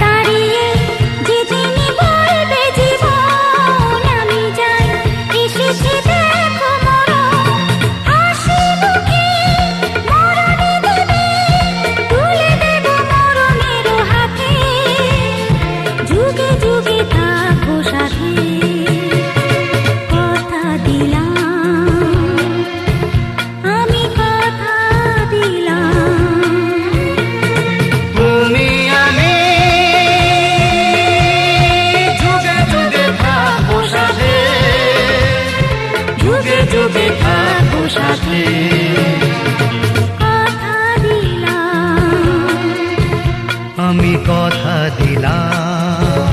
দাঁড়িয়ে যেদিন বলবে জীবন আমি যাই, এসেছে দেখো মরণ। হাসি মুখে মরণে দেবে, তুলে দেব মরণের হাতে, যুগে যুগে থাকো সাথে, কথা দিলাম, আমি কথা দিলাম। তুমি আমি যুগে যুগে থাকবো সাথে, যুগে যুগে থাকবো সাথে, কথা দিলাম, আমি কথা দিলাম,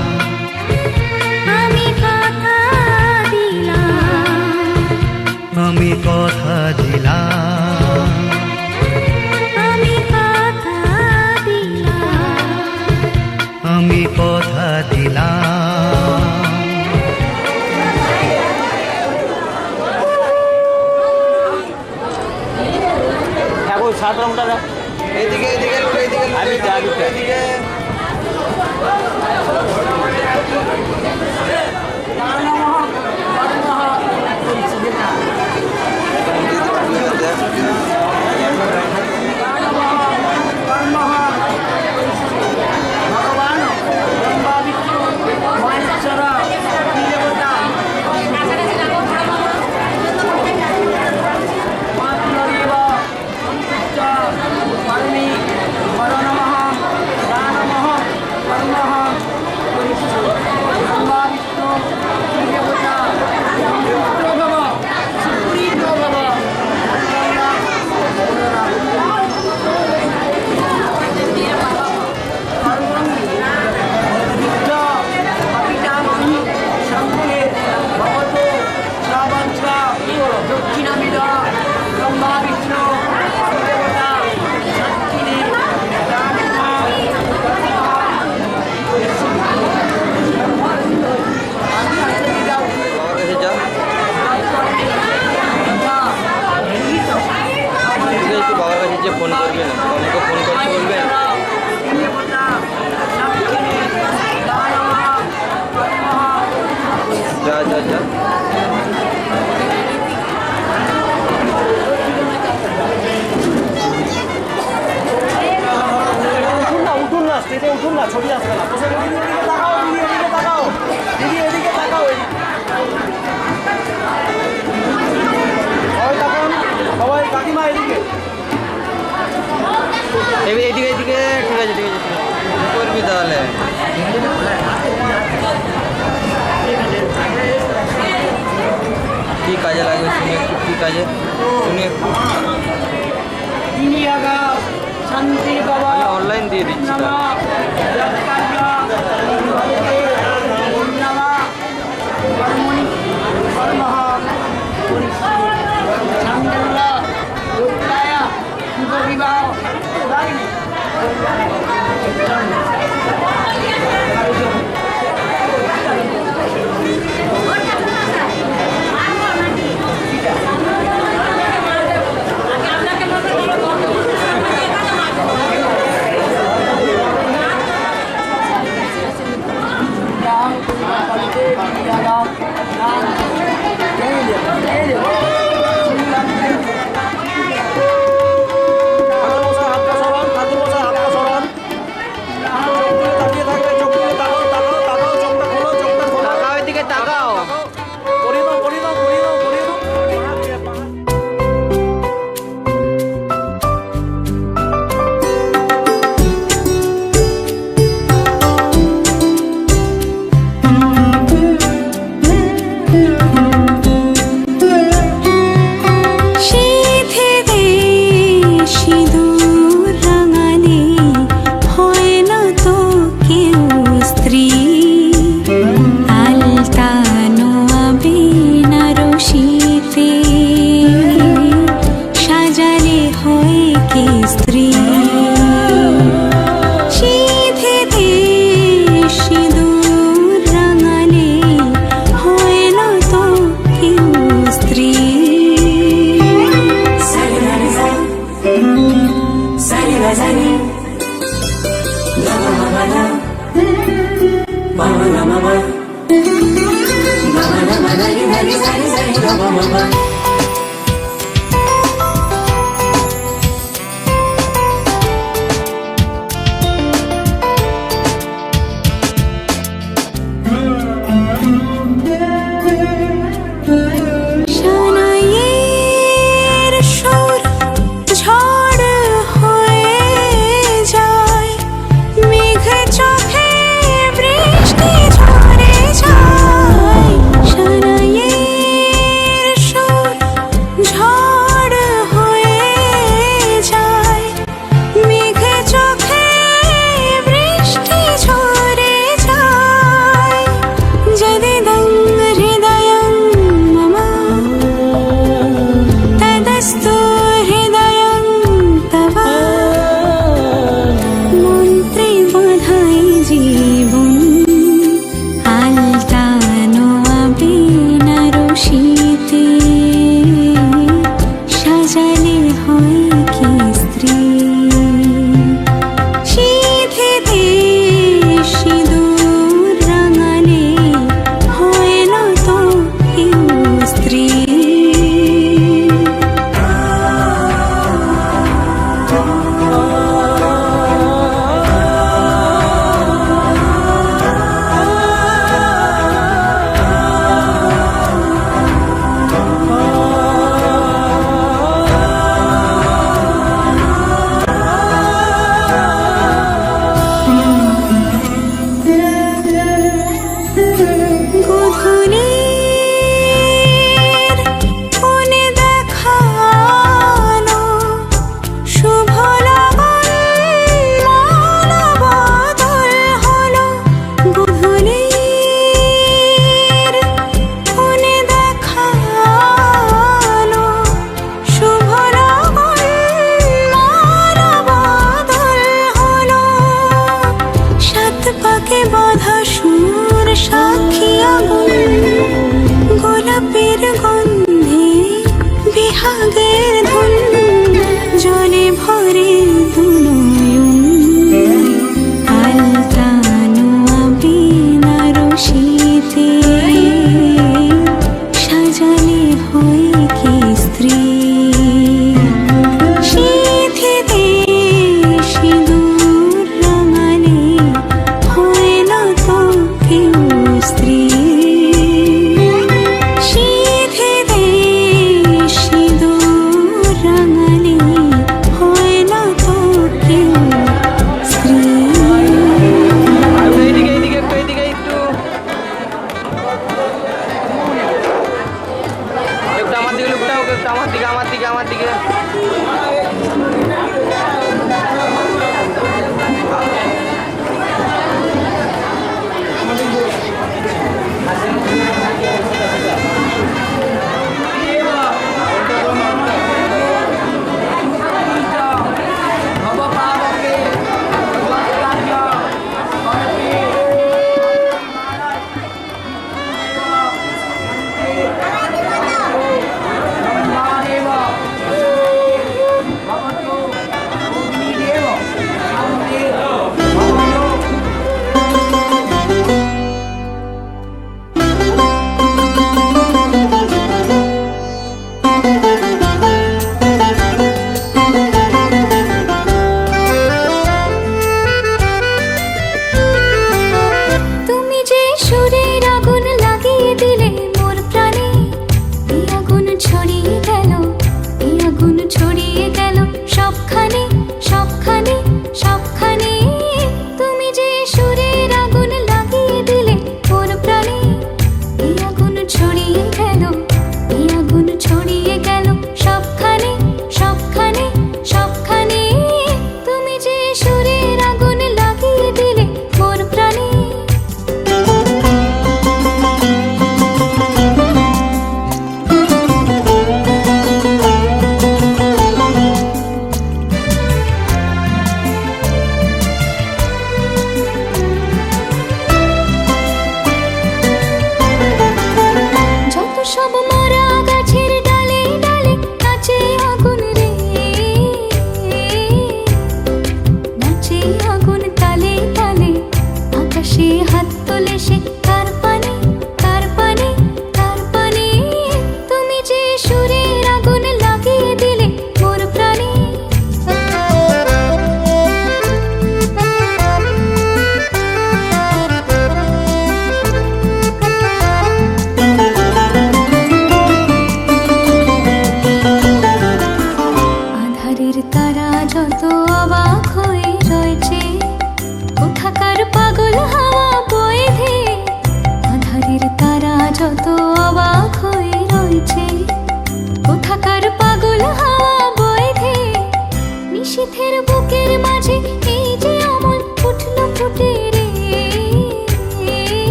আমি কথা দিলাম, আমি কথা দিলাম, আমি কথা দিলাম, আমি কথা দিলাম। ঠাকুর সাত রংটা এইদিকে এইদিকে এইদিকে আমি যাবি এইদিকে। ফোন করবেন, আমাকে ফোন করতে বলবেন। যা যা যা কি কাজে লাগবে শুনে একটু, কি কাজে শুনে একটু। অনলাইন দিয়ে দিচ্ছি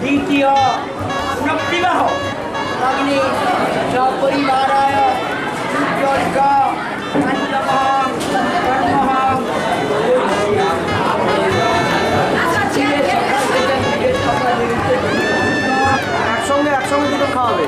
দ্বিতীয় নববিবাহ অগ্নি সপরিবারায় যজ্ঞ পঞ্চমহং কর্মহং একসঙ্গে দুটো খাওয়াবে।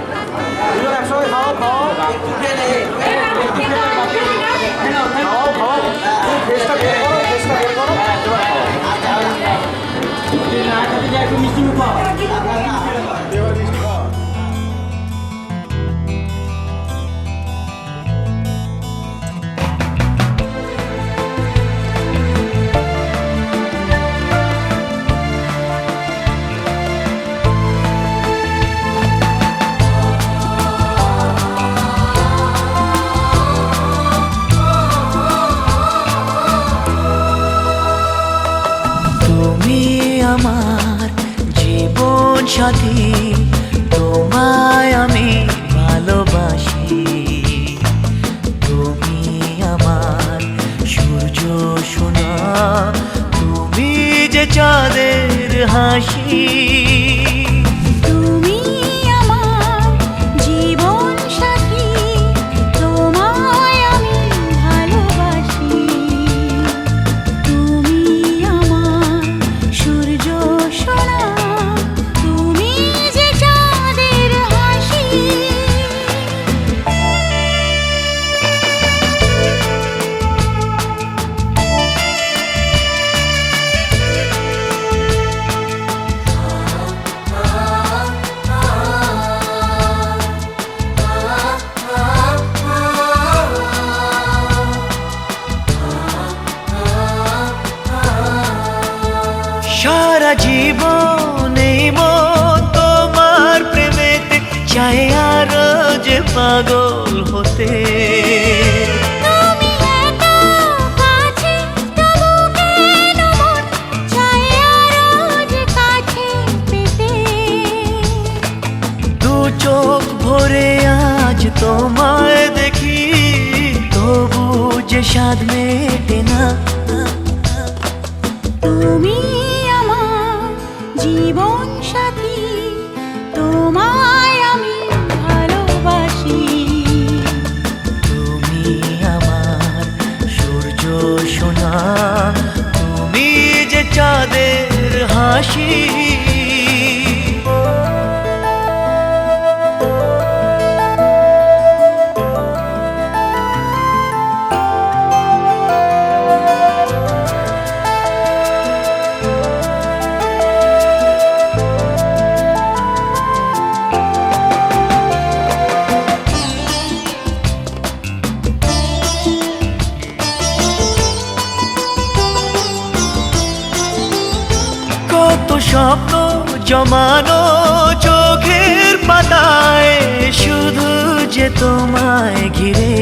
তুমি আমার জীবন সাথী, তোমায় আমি ভালোবাসি। তুমি আমার সূর্য সোনা, তুমি যে চাঁদের হাসি। তুমি আমার জীবন সাথী, তোমায় আমি ভালোবাসি। তুমি আমার সূর্য সোনা, তুমি যে চাঁদের হাসি। সারা জীবন এই মন তোমার প্রেমেতে চাই আরো যে পাগল হতে। তুমি এত কাছে, তবু কেন মন চায় আরো যে কাছে পেতে। দু চোখ ভরে আজ তোমায় দেখি, তবু যে স্বাদ মেটে না। তুমি আমার জীবন সাথী, তোমায় আমি ভালোবাসি। তুমি আমার সূর্য সোনা, তুমি যে চাঁদের হাসি। কত স্বপ্ন জমানো চোখের পাতায়, শুধু যে তোমায় ঘিরে।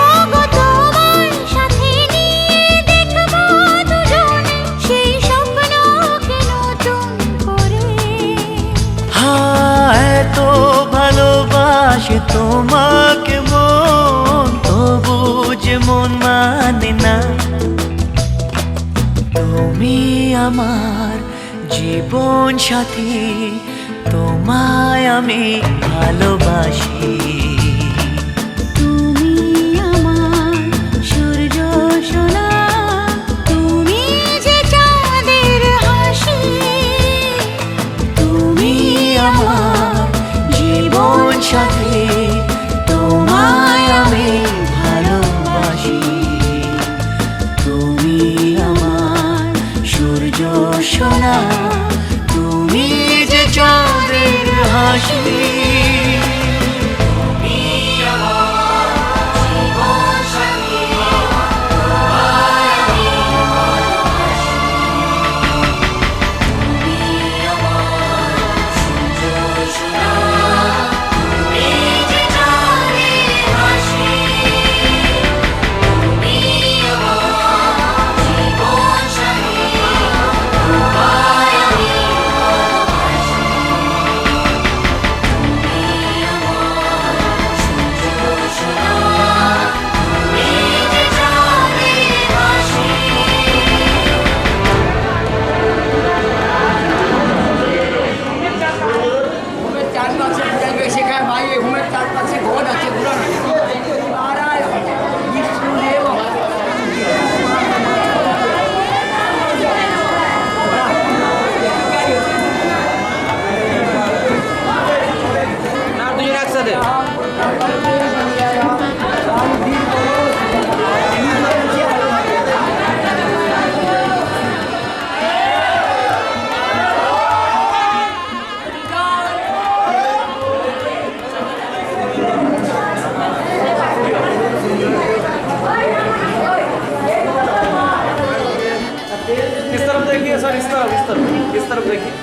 ওগো তোমার সাথে নিয়ে দেখবো দুজনে সেই স্বপ্নকে নতুন করে। হ্যাঁ, এত ভালোবাসে তোমাকে মন, তবু যে মন মানে না। তুমি আমার জীবন সাথী, তোমায় আমি ভালোবাসি। তুমি আমার সূর্য সোনা, তুমি যে চাঁদের হাসি। তুমি আমার জীবন সাথী, তোমায় আমি ভালোবাসি। তুমি আমার সূর্য সোনা, তুমি যে চাঁদের হাসি। इस तरफ देखिए।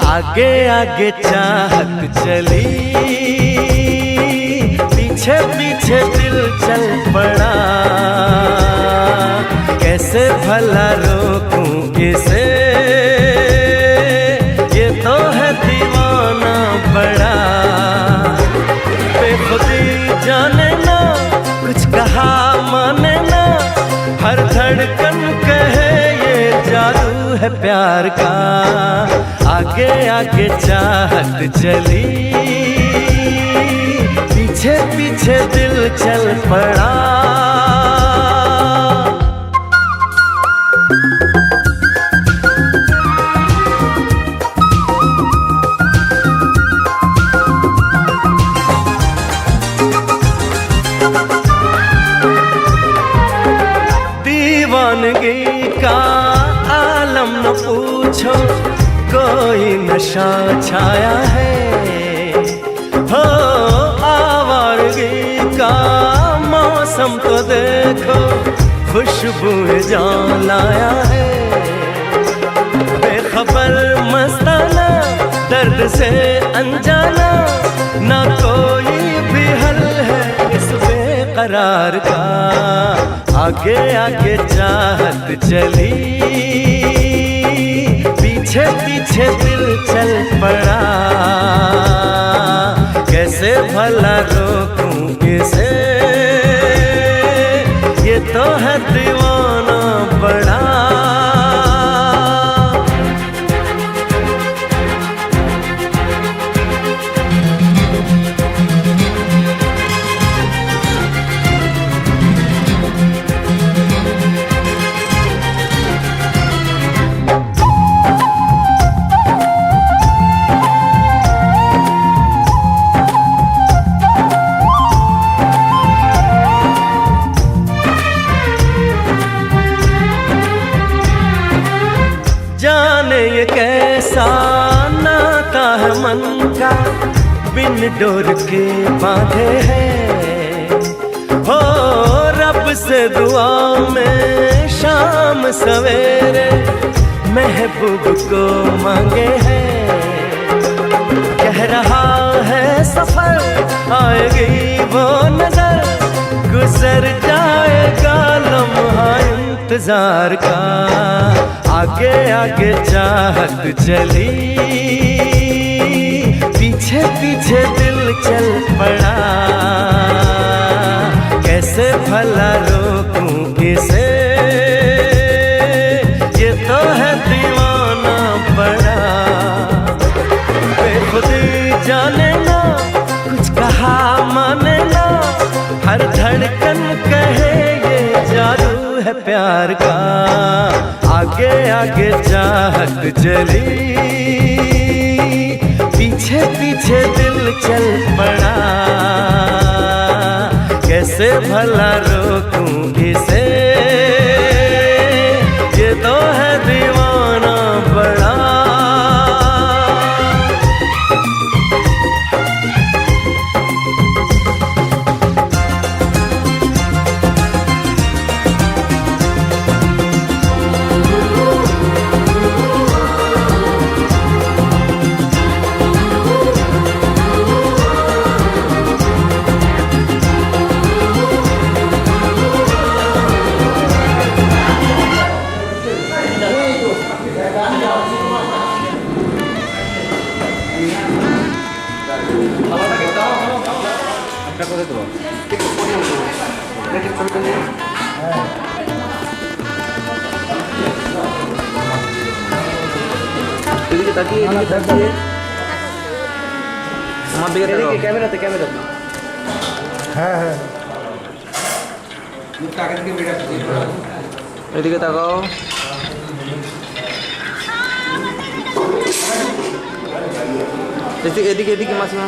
आगे आगे चाहत चली, पीछे पीछे दिल चल पड़ा, कैसे भला रोकूं इसे, ये तो है दीवाना बड़ा। बेखुदी जाने ना, कुछ कहा माने ना, हर धड़कन कहे ये जादू है प्यार का। आगे आगे चाहत चली, पीछे पीछे दिल चल पड़ा। दीवानगी का आलम न पूछो, कोई नशा छाया है। हो आवारगी का मौसम तो देखो, खुशबू जान लाया है। बेखबर मस्ताना, दर्द से अनजाना, ना कोई भी हल है इस बेकरार का। आगे आगे चाहत चली, पीछे पीछे दिल चल पड़ा, कैसे भला रोकूं इसे, ये तो है दीवाना बड़ा। जाने ये कैसा नाता है मन का, बिन डोर के बांधे हैं। हो रब से दुआ में शाम सवेरे, महबूब को मांगे हैं। कह रहा है सफर, आएगी वो नजर, गुजर जाएगा लम्हा इंतजार का। आगे आगे चाहत चली, पीछे पीछे दिल चल पड़ा, कैसे भला रोकूं इसे, ये तो है दीवाना बड़ा। बेखुदी जाने ना, कुछ कहा माने ना, हर धड़कन कहे ये जादू है प्यार का। आगे आगे चाहत चली, पीछे पीछे दिल चल पड़ा, कैसे भला रोकूं इसे, ये तो है दीवाना बड़ा। এদিকে তাকিয়ে আমার দিকে তাকাও। ক্যামেরাতে হ্যাঁ এদিকে তাকাও। এদিকে এদিকে মাসিমা